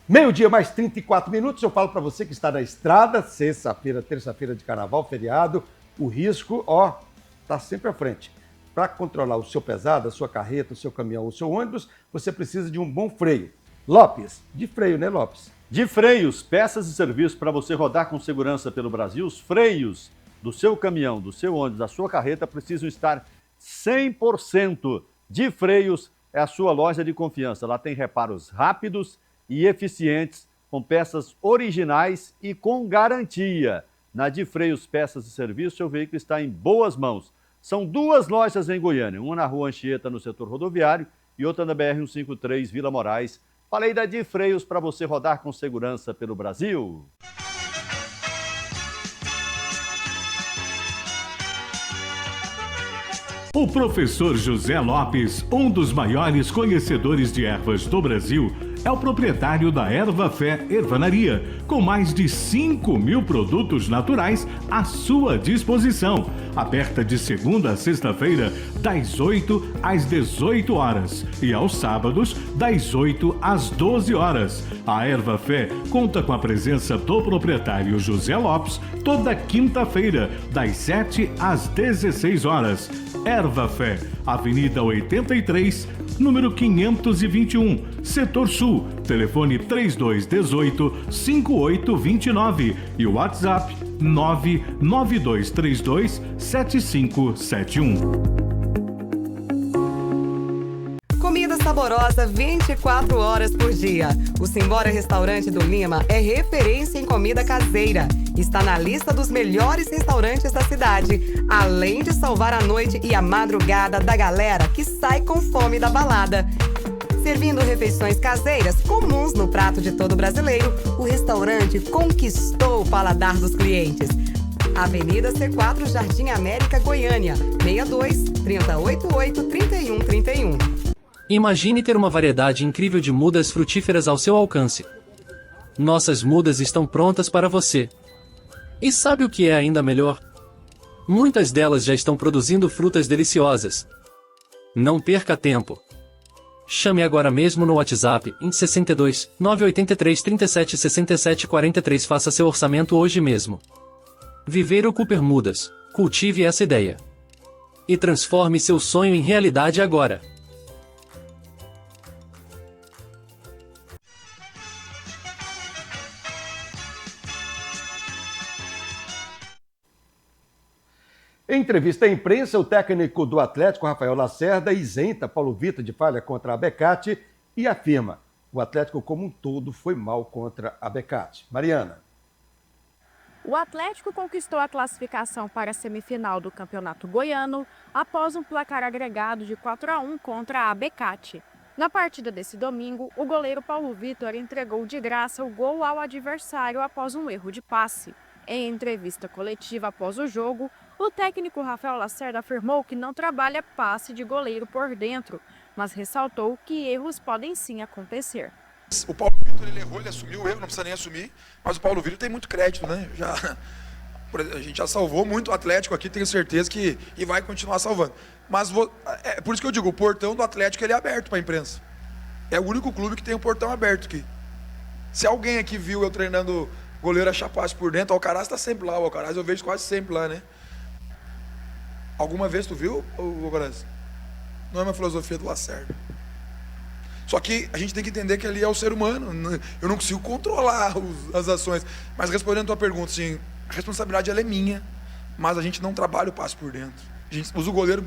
Meio-dia mais 34 minutos. Eu falo para você que está na estrada, sexta-feira, terça-feira de carnaval, feriado. O risco, está sempre à frente. Para controlar o seu pesado, a sua carreta, o seu caminhão, o seu ônibus, você precisa de um bom freio. Lopes, de freio, né, Lopes? De freios, peças e serviços para você rodar com segurança pelo Brasil. Os freios do seu caminhão, do seu ônibus, da sua carreta precisam estar 100%. De Freios é a sua loja de confiança. Lá tem reparos rápidos e eficientes, com peças originais e com garantia. Na De Freios Peças e Serviços, seu veículo está em boas mãos. São 2 lojas em Goiânia, uma na Rua Anchieta, no setor rodoviário, e outra na BR-153, Vila Moraes. Falei da De Freios para você rodar com segurança pelo Brasil. O professor José Lopes, um dos maiores conhecedores de ervas do Brasil, é o proprietário da Erva Fé Ervanaria, com mais de 5.000 produtos naturais à sua disposição. Aberta de segunda a sexta-feira, das 8 às 18 horas e aos sábados, das 8 às 12 horas. A Erva Fé conta com a presença do proprietário José Lopes toda quinta-feira, das 7 às 16 horas. Erva Fé, Avenida 83, número 521, Setor Sul, telefone 3218-5829 e o WhatsApp 99232-7571. Comidas saborosa 24 horas por dia. O Simbora Restaurante do Lima é referência em comida caseira. Está na lista dos melhores restaurantes da cidade, além de salvar a noite e a madrugada da galera que sai com fome da balada. Servindo refeições caseiras comuns no prato de todo brasileiro, o restaurante conquistou o paladar dos clientes. Avenida C4, Jardim América, Goiânia, 62 3088 3131. Imagine ter uma variedade incrível de mudas frutíferas ao seu alcance. Nossas mudas estão prontas para você. E sabe o que é ainda melhor? Muitas delas já estão produzindo frutas deliciosas. Não perca tempo. Chame agora mesmo no WhatsApp em 62 983 37 67 43. Faça seu orçamento hoje mesmo. Viveiro Cooper Mudas. Cultive essa ideia. E transforme seu sonho em realidade agora. Em entrevista à imprensa, o técnico do Atlético, Rafael Lacerda, isenta Paulo Vitor de falha contra a Abecate e afirma: o Atlético como um todo foi mal contra a Abecate. Mariana. O Atlético conquistou a classificação para a semifinal do Campeonato Goiano após um placar agregado de 4-1 contra a Abecate. Na partida desse domingo, o goleiro Paulo Vitor entregou de graça o gol ao adversário após um erro de passe. Em entrevista coletiva após o jogo, o técnico Rafael Lacerda afirmou que não trabalha passe de goleiro por dentro, mas ressaltou que erros podem sim acontecer. O Paulo Vitor, ele errou, ele assumiu o erro, não precisa nem assumir, mas o Paulo Vitor tem muito crédito, né? A gente já salvou muito o Atlético aqui, tenho certeza que e vai continuar salvando. Mas é por isso que eu digo, o portão do Atlético ele é aberto para a imprensa. É o único clube que tem o portão aberto aqui. Se alguém aqui viu eu treinando goleiro a chapasse por dentro, o Alcaraz está sempre lá, o Alcaraz eu vejo quase sempre lá, né? Alguma vez tu viu, Alcaraz? Não é uma filosofia do Lacerda. Só que a gente tem que entender que ali é o ser humano. Eu não consigo controlar as ações. Mas respondendo a tua pergunta, sim, a responsabilidade ela é minha, mas a gente não trabalha o passe por dentro. A gente usa o goleiro.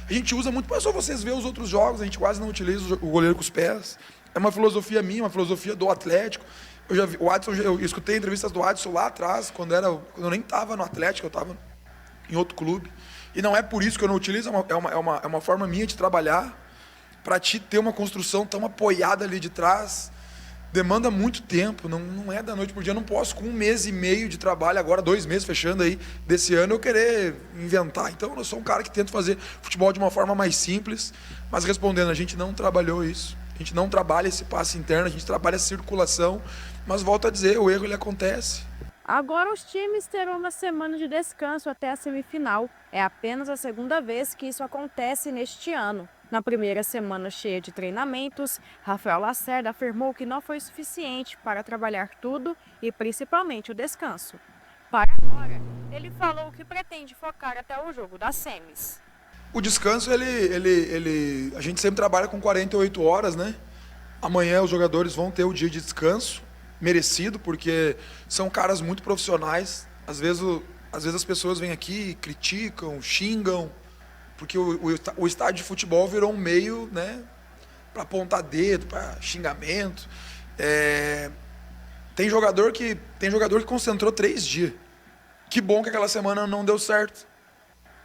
A gente usa muito, mas só vocês verem os outros jogos, a gente quase não utiliza o goleiro com os pés. É uma filosofia minha, uma filosofia do Atlético. Eu já vi, o Adson, eu escutei entrevistas do Adson lá atrás, quando eu nem estava no Atlético, eu estava em outro clube. E não é por isso que eu não utilizo, é uma forma minha de trabalhar. Para te ter uma construção tão apoiada ali de trás, demanda muito tempo, não é da noite por dia. Eu não posso, com 1 mês e meio de trabalho, agora 2 meses fechando aí desse ano, eu querer inventar. Então eu sou um cara que tenta fazer futebol de uma forma mais simples, mas respondendo, a gente não trabalhou isso. A gente não trabalha esse passe interno, a gente trabalha a circulação, mas volto a dizer, o erro ele acontece. Agora os times terão uma semana de descanso até a semifinal. É apenas a segunda vez que isso acontece neste ano. Na primeira semana cheia de treinamentos, Rafael Lacerda afirmou que não foi suficiente para trabalhar tudo e principalmente o descanso. Para agora, ele falou que pretende focar até o jogo das semis. O descanso, a gente sempre trabalha com 48 horas, né? Amanhã os jogadores vão ter o dia de descanso, merecido, porque são caras muito profissionais. Às vezes as pessoas vêm aqui, criticam, xingam, porque o estádio de futebol virou um meio, né, para apontar dedo, para xingamento. Tem jogador que concentrou 3 dias. Que bom que aquela semana não deu certo.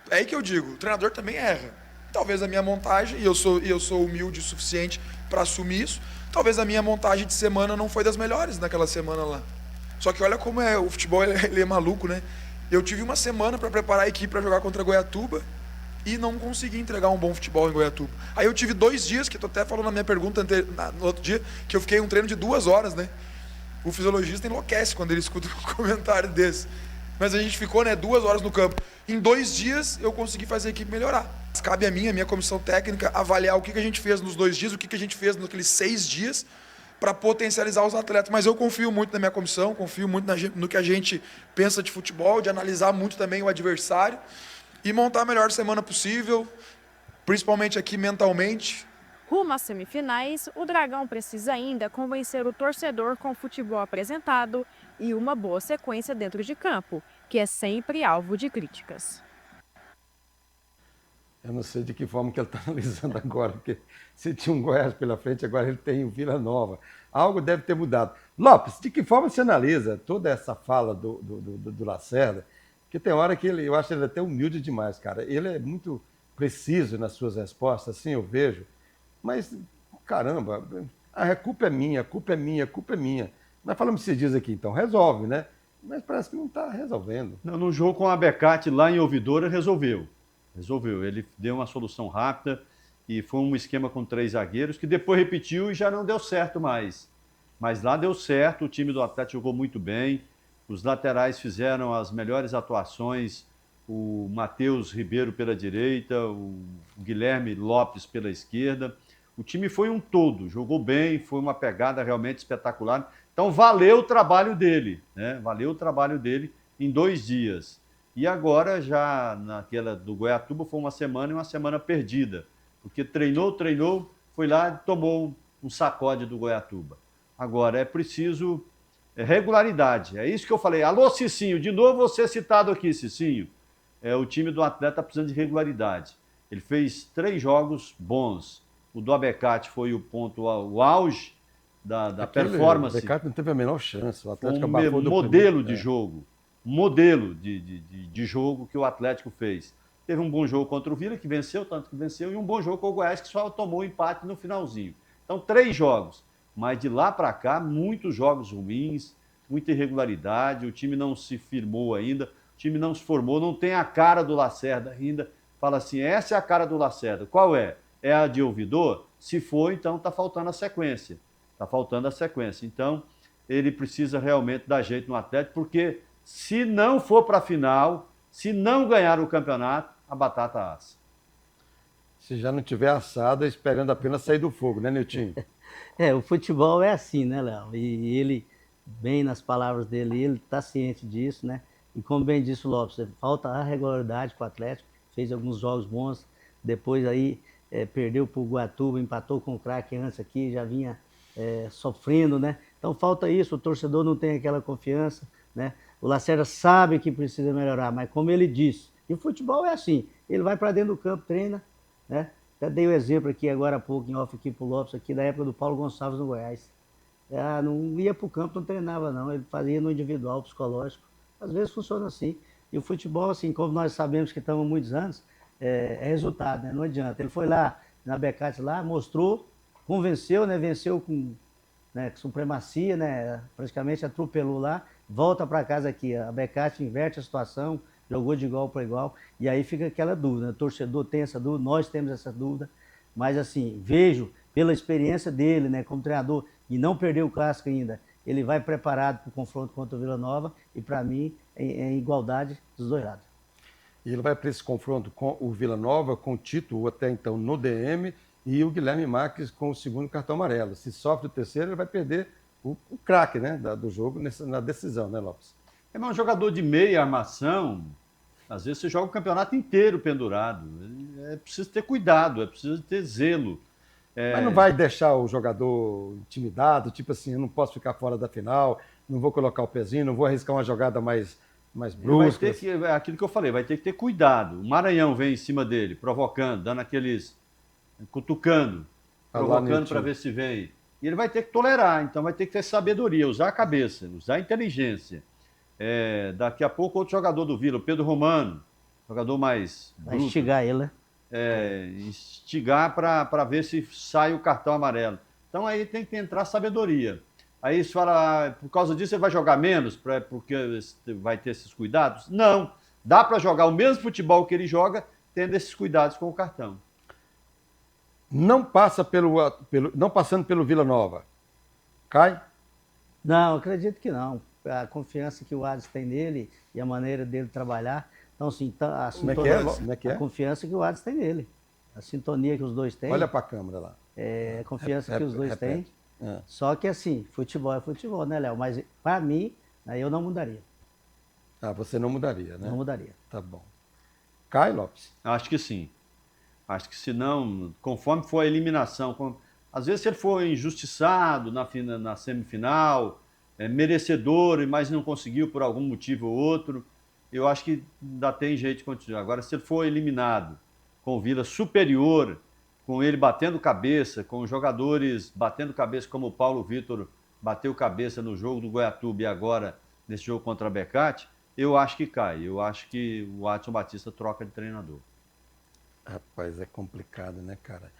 É aí que eu digo, o treinador também erra. Talvez a minha montagem, e eu sou humilde o suficiente para assumir isso, talvez a minha montagem de semana não foi das melhores naquela semana lá. Só que olha como o futebol ele é maluco, né? Eu tive uma semana para preparar a equipe para jogar contra Goiatuba e não consegui entregar um bom futebol em Goiatuba. Aí eu tive 2 dias, que tu até falou na minha pergunta no outro dia, que eu fiquei um treino de 2 horas, né? O fisiologista enlouquece quando ele escuta um comentário desse. Mas a gente ficou, né, 2 horas no campo. Em 2 dias eu consegui fazer a equipe melhorar. Cabe a minha comissão técnica, avaliar o que a gente fez nos 2 dias, o que a gente fez naqueles 6 dias, para potencializar os atletas. Mas eu confio muito na minha comissão, confio muito no que a gente pensa de futebol, de analisar muito também o adversário e montar a melhor semana possível, principalmente aqui mentalmente. Rumo às semifinais, o Dragão precisa ainda convencer o torcedor com o futebol apresentado e uma boa sequência dentro de campo, que é sempre alvo de críticas. Eu não sei de que forma que ele está analisando agora, porque se tinha um Goiás pela frente, agora ele tem o Vila Nova. Algo deve ter mudado. Lopes, de que forma você analisa toda essa fala do Lacerda? Porque tem hora que eu acho ele até humilde demais, cara. Ele é muito preciso nas suas respostas, assim eu vejo. Mas, caramba, a culpa é minha, a culpa é minha, a culpa é minha. Nós falamos esses dias aqui, então resolve, né? Mas parece que não está resolvendo. No jogo com a Abecate lá em Ouvidora, resolveu. Ele deu uma solução rápida e foi um esquema com 3 zagueiros que depois repetiu e já não deu certo mais. Mas lá deu certo, o time do Atlético jogou muito bem, os laterais fizeram as melhores atuações, o Matheus Ribeiro pela direita, o Guilherme Lopes pela esquerda. O time foi um todo, jogou bem, foi uma pegada realmente espetacular. Então valeu o trabalho dele, né? Valeu o trabalho dele em 2 dias. E agora, já naquela do Goiatuba, foi uma semana e uma semana perdida. Porque treinou, foi lá e tomou um sacode do Goiatuba. Agora, é preciso regularidade. É isso que eu falei. Alô, Cicinho, de novo você citado aqui, Cicinho. O time do Atlético está precisando de regularidade. Ele fez 3 jogos bons. O do Abecate foi o auge da performance. O Abecate não teve a menor chance. O Atlético abafou do modelo de jogo. Modelo de jogo que o Atlético fez. Teve um bom jogo contra o Vila, que venceu, tanto que venceu, e um bom jogo com o Goiás, que só tomou um empate no finalzinho. Então, 3 jogos. Mas de lá para cá, muitos jogos ruins, muita irregularidade, o time não se firmou ainda, o time não se formou, não tem a cara do Lacerda ainda. Fala assim, essa é a cara do Lacerda. Qual é? É a de ouvidor? Se for, então está faltando a sequência. Está faltando a sequência. Então, ele precisa realmente dar jeito no Atlético, porque se não for para a final, se não ganhar o campeonato, a batata assa. Se já não tiver assada, esperando apenas sair do fogo, né, Niltinho? O futebol é assim, né, Léo? E ele, bem nas palavras dele, ele está ciente disso, né? E como bem disse o Lopes, falta a regularidade com o Atlético, fez alguns jogos bons, depois aí perdeu para o Goiatuba, empatou com o Craque antes aqui, já vinha sofrendo, né? Então falta isso, o torcedor não tem aquela confiança, né? O Lacerda sabe que precisa melhorar, mas como ele disse, e o futebol é assim, ele vai para dentro do campo, treina, né? Até dei o exemplo aqui agora há pouco, em off aqui pro Lopes, aqui da época do Paulo Gonçalves no Goiás. Não ia pro campo, não treinava não, ele fazia no individual, psicológico. Às vezes funciona assim. E o futebol, assim, como nós sabemos que estamos há muitos anos, é resultado, né? Não adianta. Ele foi lá, na Becate lá, mostrou, convenceu, né? Venceu com supremacia, né? Praticamente atropelou lá, volta para casa aqui. A Becate inverte a situação, jogou de igual para igual, e aí fica aquela dúvida, né? O torcedor tem essa dúvida, nós temos essa dúvida, mas assim, vejo pela experiência dele, né, como treinador, e não perdeu o clássico ainda, ele vai preparado para o confronto contra o Vila Nova, e para mim é igualdade dos dois lados. E ele vai para esse confronto com o Vila Nova, com o Tito até então no DM, e o Guilherme Marques com o 2º cartão amarelo. Se sofre o terceiro, ele vai perder o craque, né, do jogo na decisão, né, Lopes? É um jogador de meia armação, às vezes você joga o campeonato inteiro pendurado. É preciso ter cuidado, é preciso ter zelo. Mas não vai deixar o jogador intimidado, tipo assim, eu não posso ficar fora da final, não vou colocar o pezinho, não vou arriscar uma jogada mais brusca. Aquilo que eu falei, vai ter que ter cuidado. O Maranhão vem em cima dele, provocando, dando aqueles... cutucando, provocando para ver se vem. E ele vai ter que tolerar, então vai ter que ter sabedoria, usar a cabeça, usar a inteligência. Daqui a pouco outro jogador do Vila, o Pedro Romano, jogador mais bruto, vai instigar ele, né? Instigar para ver se sai o cartão amarelo. Então aí tem que entrar sabedoria. Aí você fala, por causa disso ele vai jogar menos, porque vai ter esses cuidados? Não, dá para jogar o mesmo futebol que ele joga, tendo esses cuidados com o cartão. Não passando pelo Vila Nova, cai? Não, acredito que não. A confiança que o Adson tem nele e a maneira dele trabalhar. Então, assim, a sintonia, a confiança que o Adson tem nele. A sintonia que os dois têm. Olha para a câmera lá. A confiança que os dois têm. Só que, assim, futebol é futebol, né, Léo? Mas, para mim, aí eu não mudaria. Você não mudaria, né? Não mudaria. Tá bom. Cai, Lopes? Acho que sim. Acho que se não, conforme for a eliminação, às vezes se ele for injustiçado na semifinal, merecedor, mas não conseguiu por algum motivo ou outro, eu acho que ainda tem jeito de continuar. Agora, se ele for eliminado com o Vila superior, com ele batendo cabeça, com jogadores batendo cabeça como o Paulo Vitor bateu cabeça no jogo do Goiatuba e agora nesse jogo contra a Becate, eu acho que cai. Eu acho que o Adson Batista troca de treinador. Rapaz, é complicado, né, cara?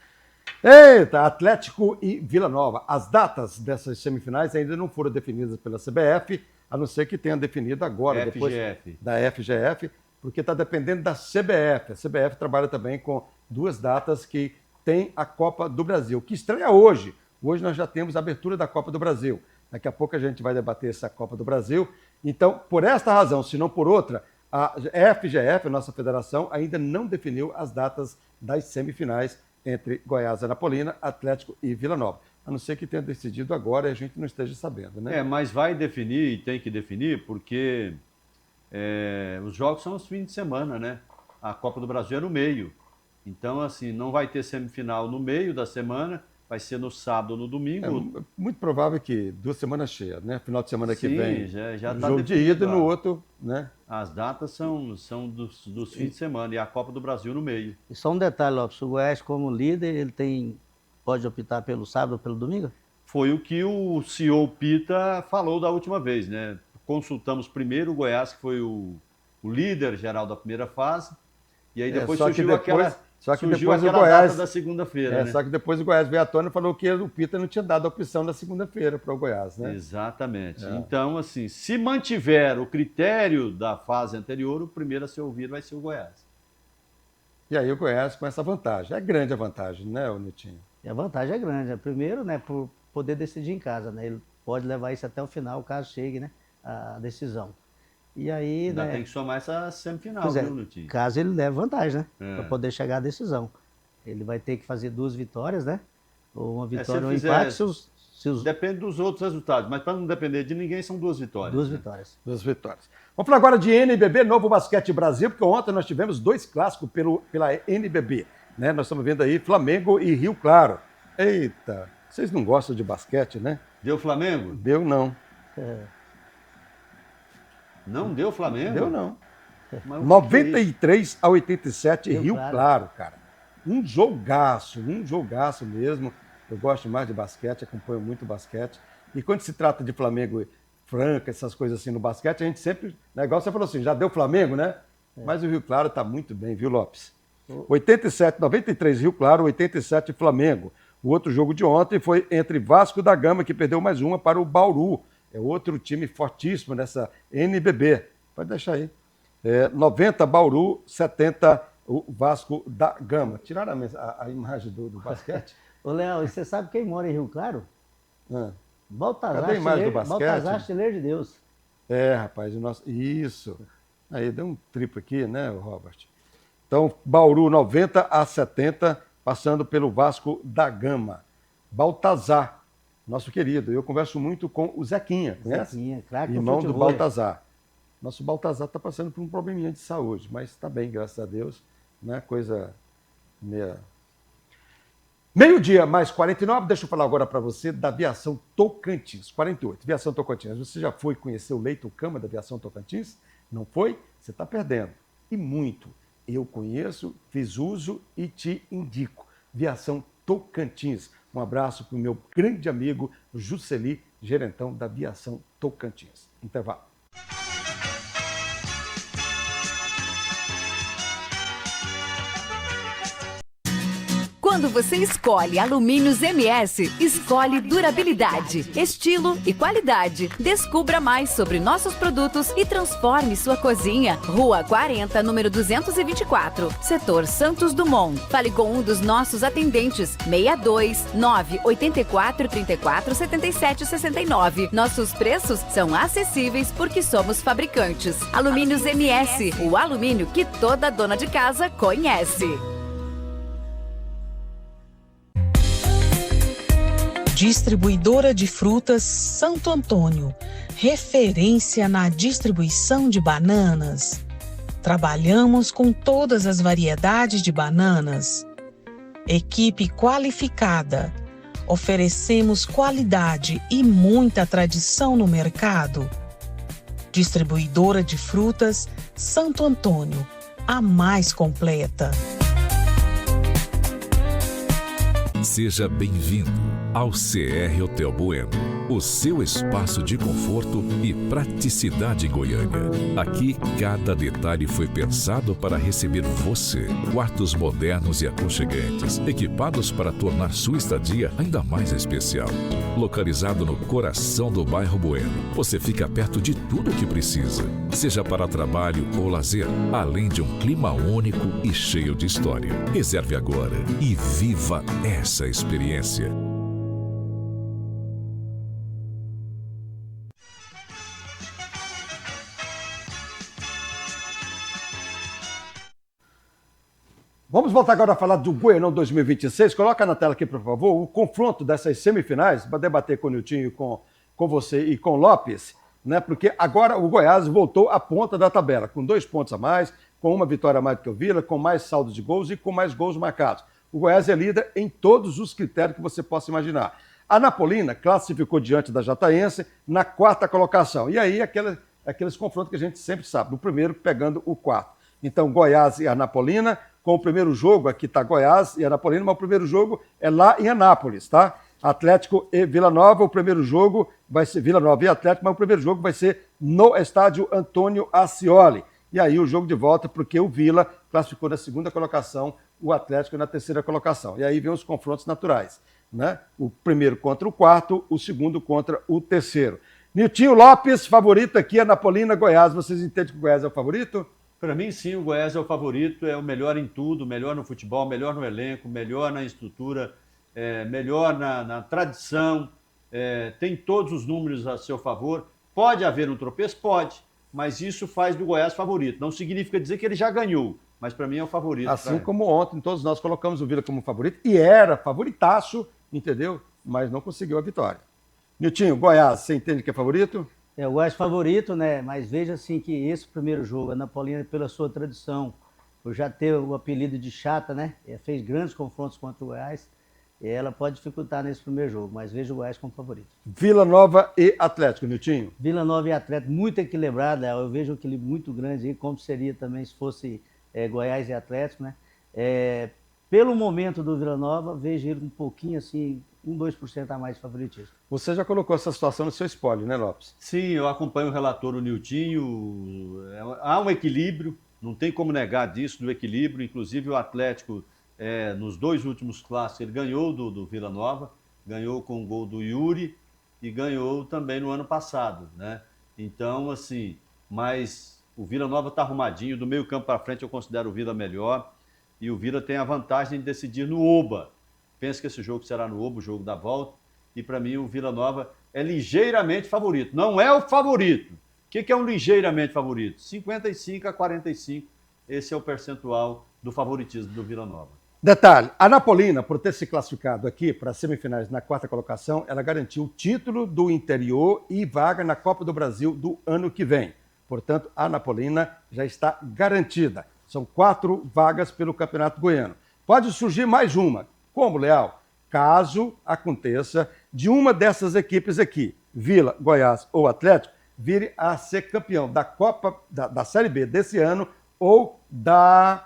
Eita, Atlético e Vila Nova. As datas dessas semifinais ainda não foram definidas pela CBF, a não ser que tenha definido agora, depois da FGF, porque está dependendo da CBF. A CBF trabalha também com 2 datas que tem a Copa do Brasil, que estreia hoje. Hoje nós já temos a abertura da Copa do Brasil. Daqui a pouco a gente vai debater essa Copa do Brasil. Então, por esta razão, se não por outra, a FGF, a nossa federação, ainda não definiu as datas das semifinais entre Goiás e Anapolina, Atlético e Vila Nova. A não ser que tenha decidido agora e a gente não esteja sabendo, né? Mas vai definir e tem que definir porque os jogos são os fins de semana, né? A Copa do Brasil é no meio. Então, assim, não vai ter semifinal no meio da semana, vai ser no sábado ou no domingo. É muito provável que 2 semanas cheias, né? Final de semana que vem, já um tá jogo de ida e no outro, né? As datas são dos fins de semana e a Copa do Brasil no meio. E só um detalhe, Lopes, o Goiás como líder, ele pode optar pelo sábado ou pelo domingo? Foi o que o CEO Pita falou da última vez, né? Consultamos primeiro o Goiás, que foi o líder geral da primeira fase, e aí depois surgiu aquela data da segunda-feira, né? Só que depois o Goiás veio à tona e falou que o Pita não tinha dado a opção na segunda-feira para o Goiás, né? Exatamente. Então, assim, se mantiver o critério da fase anterior, o primeiro a ser ouvido vai ser o Goiás. E aí o Goiás com essa vantagem. É grande a vantagem, né, Nitinho? E a vantagem é grande. Primeiro, né, por poder decidir em casa, né? Ele pode levar isso até o final, caso chegue, né, a decisão. E aí, ainda né, tem que somar essa semifinal, viu, Nitinho? Caso ele leve vantagem, né? Para poder chegar à decisão. Ele vai ter que fazer 2 vitórias, né? Ou uma vitória ou um empate. Depende dos outros resultados, mas para não depender de ninguém, são 2 vitórias. 2 vitórias. 2 vitórias. Vamos falar agora de NBB, Novo Basquete Brasil, porque ontem nós tivemos 2 clássicos pela NBB. Né? Nós estamos vendo aí Flamengo e Rio Claro. Eita, vocês não gostam de basquete, né? Deu Flamengo? Deu não. Não deu Flamengo? Deu não. 93 a 87, Rio Claro, cara. Um jogaço mesmo. Eu gosto mais de basquete, acompanho muito basquete. E quando se trata de Flamengo Franca, essas coisas assim no basquete, a gente sempre... Igual você falou assim, já deu Flamengo, né? Mas o Rio Claro está muito bem, viu, Lopes? 93 Rio Claro, 87 Flamengo. O outro jogo de ontem foi entre Vasco da Gama, que perdeu mais uma, para o Bauru. É outro time fortíssimo nessa NBB. Pode deixar aí. 90 Bauru, 70 o Vasco da Gama. Tiraram a imagem do basquete? Ô, Léo, e você sabe quem mora em Rio Claro? Baltazar. Cadê a imagem do basquete? Baltazar, artilheiro de Deus. Rapaz, isso. Aí deu um triplo aqui, né, Robert? Então, Bauru 90 a 70, passando pelo Vasco da Gama. Baltazar, nosso querido. Eu converso muito com o Zequinha, conhece? Zequinha, craque. Irmão do Baltazar. Nosso Baltazar está passando por um probleminha de saúde, mas está bem, graças a Deus. Né? Coisa meia... Meio-dia, mais 49. Deixa eu falar agora para você da Aviação Tocantins. 48. Aviação Tocantins. Você já foi conhecer o leito-cama da Aviação Tocantins? Não foi? Você está perdendo. E muito. Eu conheço, fiz uso e te indico. Aviação Tocantins. Um abraço para o meu grande amigo Jusceli, gerentão da Aviação Tocantins. Intervalo. Quando você escolhe Alumínios MS, escolhe durabilidade, estilo e qualidade. Descubra mais sobre nossos produtos e transforme sua cozinha. Rua 40, número 224, Setor Santos Dumont. Fale com um dos nossos atendentes, 62 984 34 77 69. Nossos preços são acessíveis porque somos fabricantes. Alumínios MS, o alumínio que toda dona de casa conhece. Distribuidora de Frutas Santo Antônio, referência na distribuição de bananas. Trabalhamos com todas as variedades de bananas. Equipe qualificada. Oferecemos qualidade e muita tradição no mercado. Distribuidora de Frutas Santo Antônio, a mais completa. Seja bem-vindo ao CR Hotel Bueno, o seu espaço de conforto e praticidade em Goiânia. Aqui, cada detalhe foi pensado para receber você. Quartos modernos e aconchegantes, equipados para tornar sua estadia ainda mais especial. Localizado no coração do bairro Bueno, você fica perto de tudo o que precisa, seja para trabalho ou lazer, além de um clima único e cheio de história. Reserve agora e viva essa experiência. Vamos voltar agora a falar do Goianão 2026. Coloca na tela aqui, por favor, o confronto dessas semifinais, para debater com o Niltinho, com você e com o Lopes, né? Porque agora o Goiás voltou à ponta da tabela, com 2 pontos a mais, com uma vitória a mais do que o Vila, com mais saldo de gols e com mais gols marcados. O Goiás é líder em todos os critérios que você possa imaginar. A Napolina classificou diante da Jataense na 4ª colocação. E aí, aqueles confrontos que a gente sempre sabe, o primeiro pegando o 4º. Então, Goiás e a Napolina, com o primeiro jogo, aqui está Goiás e a Napolina, mas o primeiro jogo é lá em Anápolis, tá? Atlético e Vila Nova, o primeiro jogo vai ser Vila Nova e Atlético, mas o primeiro jogo vai ser no estádio Antônio Ascioli. E aí o jogo de volta, porque o Vila classificou na 2ª colocação, o Atlético na 3ª colocação. E aí vem os confrontos naturais, né? O primeiro contra o 4º, o segundo contra o 3º. Niltinho Lopes, favorito aqui, a Napolina, Goiás. Vocês entendem que o Goiás é o favorito? Para mim, sim, o Goiás é o favorito, é o melhor em tudo, melhor no futebol, melhor no elenco, melhor na estrutura, melhor na tradição, tem todos os números a seu favor. Pode haver um tropeço? Pode, mas isso faz do Goiás favorito. Não significa dizer que ele já ganhou, mas para mim é o favorito. Assim como ontem, todos nós colocamos o Vila como favorito, e era favoritaço, entendeu? Mas não conseguiu a vitória. Niltinho, Goiás, você entende que é favorito? É o Goiás favorito, né? Mas veja assim que esse primeiro jogo, a Napolina, pela sua tradição, por já ter o apelido de chata, né? Fez grandes confrontos contra o Goiás, ela pode dificultar nesse primeiro jogo, mas veja o Goiás como favorito. Vila Nova e Atlético, Niltinho? Vila Nova e Atlético, muito equilibrada, eu vejo um equilíbrio muito grande aí, como seria também se fosse Goiás e Atlético, né? Pelo momento do Vila Nova, vejo ele um pouquinho assim, 2% a mais de favoritismo. Você já colocou essa situação no seu spoiler, né, Lopes? Sim, eu acompanho o relator, o Niltinho. Há um equilíbrio, não tem como negar disso, do equilíbrio. Inclusive o Atlético, nos 2 últimos clássicos, ele ganhou do Vila Nova, ganhou com o gol do Yuri e ganhou também no ano passado, né? Então, assim, mas o Vila Nova está arrumadinho, do meio campo para frente eu considero o Vila melhor, e o Vila tem a vantagem de decidir no Oba. Penso que esse jogo será no Oba, o jogo da volta, e para mim o Vila Nova é ligeiramente favorito. Não é o favorito. O que é um ligeiramente favorito? 55-45, esse é o percentual do favoritismo do Vila Nova. Detalhe, a Napolina, por ter se classificado aqui para as semifinais na 4ª colocação, ela garantiu o título do interior e vaga na Copa do Brasil do ano que vem. Portanto, a Napolina já está garantida. São 4 vagas pelo Campeonato Goiano. Pode surgir mais uma. Como, Leal? Caso aconteça de uma dessas equipes aqui, Vila, Goiás ou Atlético, vire a ser campeão da Copa da Série B desse ano ou da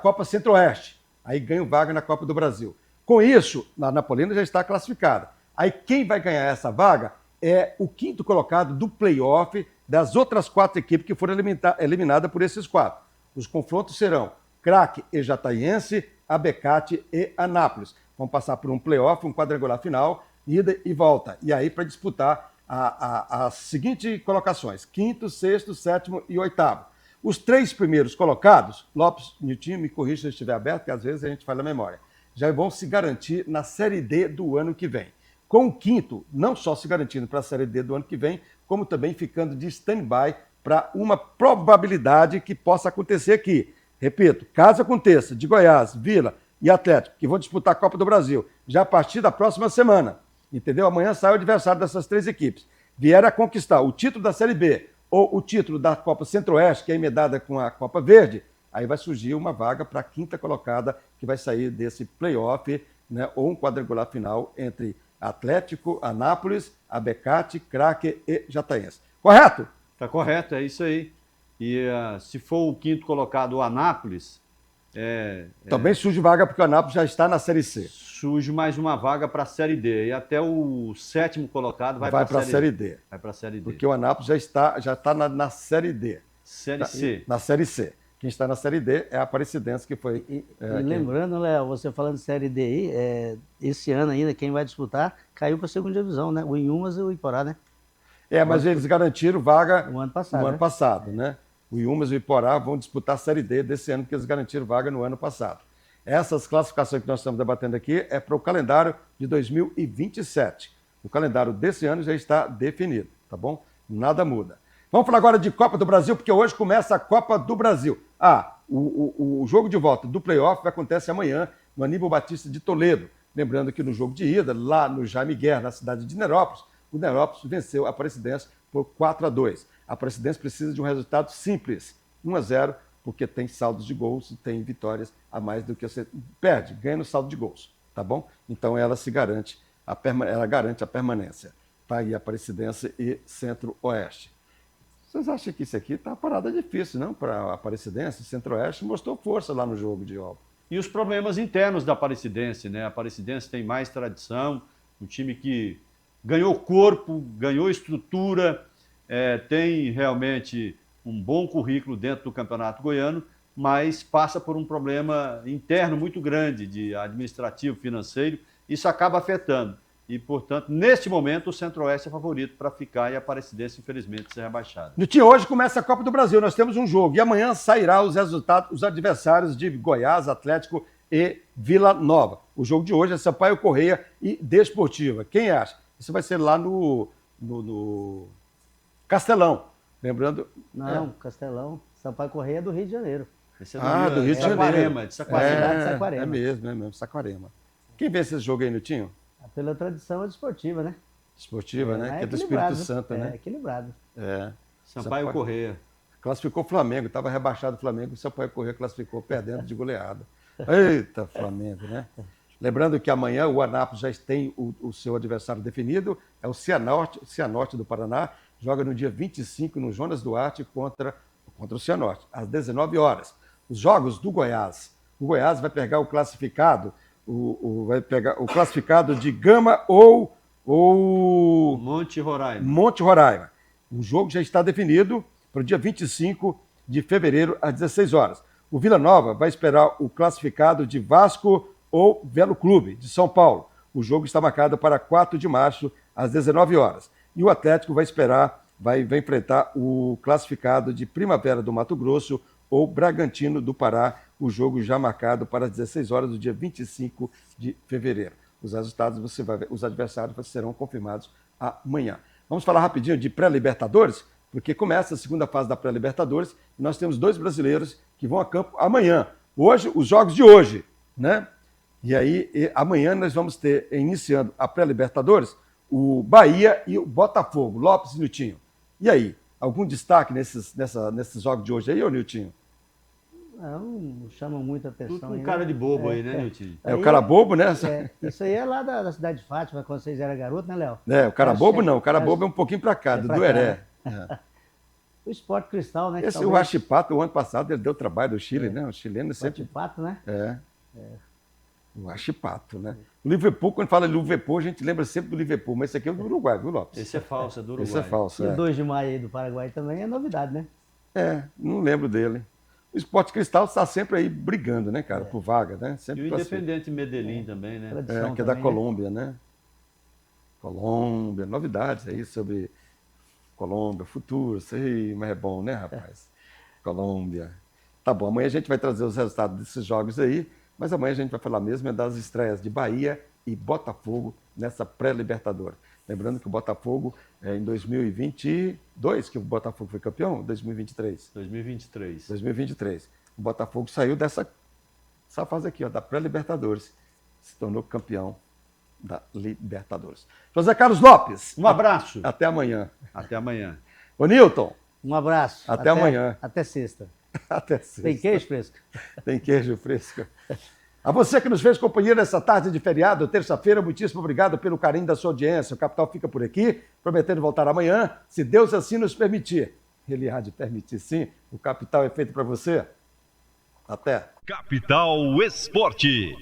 Copa Centro-Oeste. Aí ganha vaga na Copa do Brasil. Com isso, a Napolina já está classificada. Aí quem vai ganhar essa vaga é o 5º colocado do play-off das outras 4 equipes que foram eliminadas por esses 4. Os confrontos serão Craque e Jataiense, Abecate e Anápolis. Vão passar por um play-off, um quadrangular final, ida e volta. E aí para disputar as seguintes colocações, 5º, 6º, 7º e 8º. Os 3 primeiros colocados, Lopes, Niltinho, me corrija se eu estiver aberto, que às vezes a gente fala a memória, já vão se garantir na Série D do ano que vem. Com o 5º, não só se garantindo para a Série D do ano que vem, como também ficando de stand-by para uma probabilidade que possa acontecer aqui. Repito, caso aconteça de Goiás, Vila e Atlético, que vão disputar a Copa do Brasil, já a partir da próxima semana, entendeu? Amanhã sai o adversário dessas 3 equipes. Vier a conquistar o título da Série B ou o título da Copa Centro-Oeste, que é emendada com a Copa Verde, aí vai surgir uma vaga para a 5ª colocada, que vai sair desse play-off, né, ou um quadrangular final entre Atlético, Anápolis, Abecate, Craque e Jataiense. Correto? Está correto, é isso aí. E se for o 5º colocado, o Anápolis, Também surge vaga porque o Anápolis já está na Série C. Surge mais uma vaga para a Série D. E até o 7º colocado vai para a Série D. Vai para a Série D. Porque o Anápolis já está na Série D. Série C. Na Série C. Quem está na Série D é a Aparecidense, que foi... Lembrando, Léo, você falando de Série D aí, esse ano ainda, quem vai disputar caiu para a segunda divisão, né? O Inhumas e o Iporá, né? Mas eles garantiram vaga no ano passado, ano passado, né? O Inhumas e o Iporá vão disputar a Série D desse ano, porque eles garantiram vaga no ano passado. Essas classificações que nós estamos debatendo aqui é para o calendário de 2027. O calendário desse ano já está definido, tá bom? Nada muda. Vamos falar agora de Copa do Brasil, porque hoje começa a Copa do Brasil. O jogo de volta do playoff acontece amanhã no Aníbal Batista de Toledo. Lembrando que no jogo de ida, lá no Jaime Guerra, na cidade de Nerópolis, o Nerópolis venceu a Aparecidense por 4-2. A Aparecidense precisa de um resultado simples, 1-0, porque tem saldos de gols e tem vitórias a mais do que você perde, ganha no saldo de gols, tá bom? Então ela garante a permanência. Tá aí a Aparecidense e Centro-Oeste. Vocês acham que isso aqui está uma parada difícil, não? Para a Aparecidense, Centro-Oeste mostrou força lá no jogo de ontem. E os problemas internos da Aparecidense, né? A Aparecidense tem mais tradição, um time que ganhou corpo, ganhou estrutura, tem realmente um bom currículo dentro do Campeonato Goiano, mas passa por um problema interno muito grande de administrativo, financeiro, isso acaba afetando. E, portanto, neste momento, o Centro-Oeste é favorito para ficar e a Aparecidense, infelizmente, ser rebaixada. Nutinho, hoje começa a Copa do Brasil, nós temos um jogo e amanhã sairá os resultados, os adversários de Goiás, Atlético e Vila Nova. O jogo de hoje é Sampaio Correia e Desportiva. Quem acha? Isso vai ser lá no Castelão. Lembrando... Não, Castelão. Sampaio Correia é do Rio de Janeiro. Esse é do Rio de Janeiro. De Saquarema. Saquarema. É mesmo, Saquarema. Quem vence esse jogo aí, Nutinho? Pela tradição é desportiva, né? Desportiva, né? Que é do Espírito Santo, né? É equilibrado. Sampaio Correia. Classificou o Flamengo, estava rebaixado o Flamengo, o Sampaio Correia classificou perdendo de goleada. Eita, Flamengo, né? Lembrando que amanhã o Anápolis já tem o seu adversário definido, é o Cianorte do Paraná, joga no dia 25 no Jonas Duarte contra o Cianorte, às 19 horas. Os jogos do Goiás. O Goiás vai pegar o classificado, vai pegar o classificado de Gama ou Monte Roraima. Monte Roraima. O jogo já está definido para o dia 25 de fevereiro, às 16 horas. O Vila Nova vai esperar o classificado de Vasco ou Velo Clube, de São Paulo. O jogo está marcado para 4 de março, às 19 horas. E o Atlético vai enfrentar o classificado de Primavera do Mato Grosso ou Bragantino do Pará, o jogo já marcado para as 16 horas do dia 25 de fevereiro. Os resultados os adversários serão confirmados amanhã. Vamos falar rapidinho de pré-Libertadores, porque começa a segunda fase da pré-Libertadores e nós temos 2 brasileiros que vão a campo amanhã. Hoje, os jogos de hoje, né? E aí, amanhã nós vamos ter, iniciando a pré-Libertadores, o Bahia e o Botafogo, Lopes e Niltinho. E aí, algum destaque nesses jogos de hoje aí, ô Niltinho? Não chama muita atenção. Um cara de bobo aí, né, Niltinho? O cara bobo, né? Isso aí é lá da cidade de Fátima, quando vocês eram garoto, né, Léo? O cara bobo não, o cara bobo é um pouquinho para cá, do Dueré. O Sport Cristal, né? O Huachipato, o ano passado, ele deu trabalho do Chile, né? O chileno sempre... O Huachipato, né? O Huachipato, né? O Liverpool, quando fala Liverpool, a gente lembra sempre do Liverpool, mas esse aqui é do Uruguai, viu, Lopes? Esse é falso, é do Uruguai. Esse é falso, E o 2 de maio aí do Paraguai também é novidade, né? Não lembro dele. O Sport Cristal está sempre aí brigando, né, cara, por vaga, né? Sempre e o Independente Medellín também, né? Que é da Colômbia, né? Colômbia, novidades aí sobre Colômbia, futuro, sei, mas é bom, né, rapaz? Colômbia. Tá bom, amanhã a gente vai trazer os resultados desses jogos aí, mas amanhã a gente vai falar mesmo das estreias de Bahia e Botafogo nessa pré-Libertadores. Lembrando que o Botafogo é em 2022 que o Botafogo foi campeão, 2023. 2023. O Botafogo saiu dessa fase aqui, da pré-Libertadores, se tornou campeão da Libertadores. José Carlos Lopes. Um abraço. Até amanhã. Até amanhã. Ô Nilton. Um abraço. Até amanhã. Até sexta. Até sexta. Tem queijo fresco? Tem queijo fresco. A você que nos fez companhia nessa tarde de feriado, terça-feira, muitíssimo obrigado pelo carinho da sua audiência. O Capital fica por aqui, prometendo voltar amanhã, se Deus assim nos permitir. Ele há de permitir, sim. O Capital é feito para você. Até. Capital Esporte.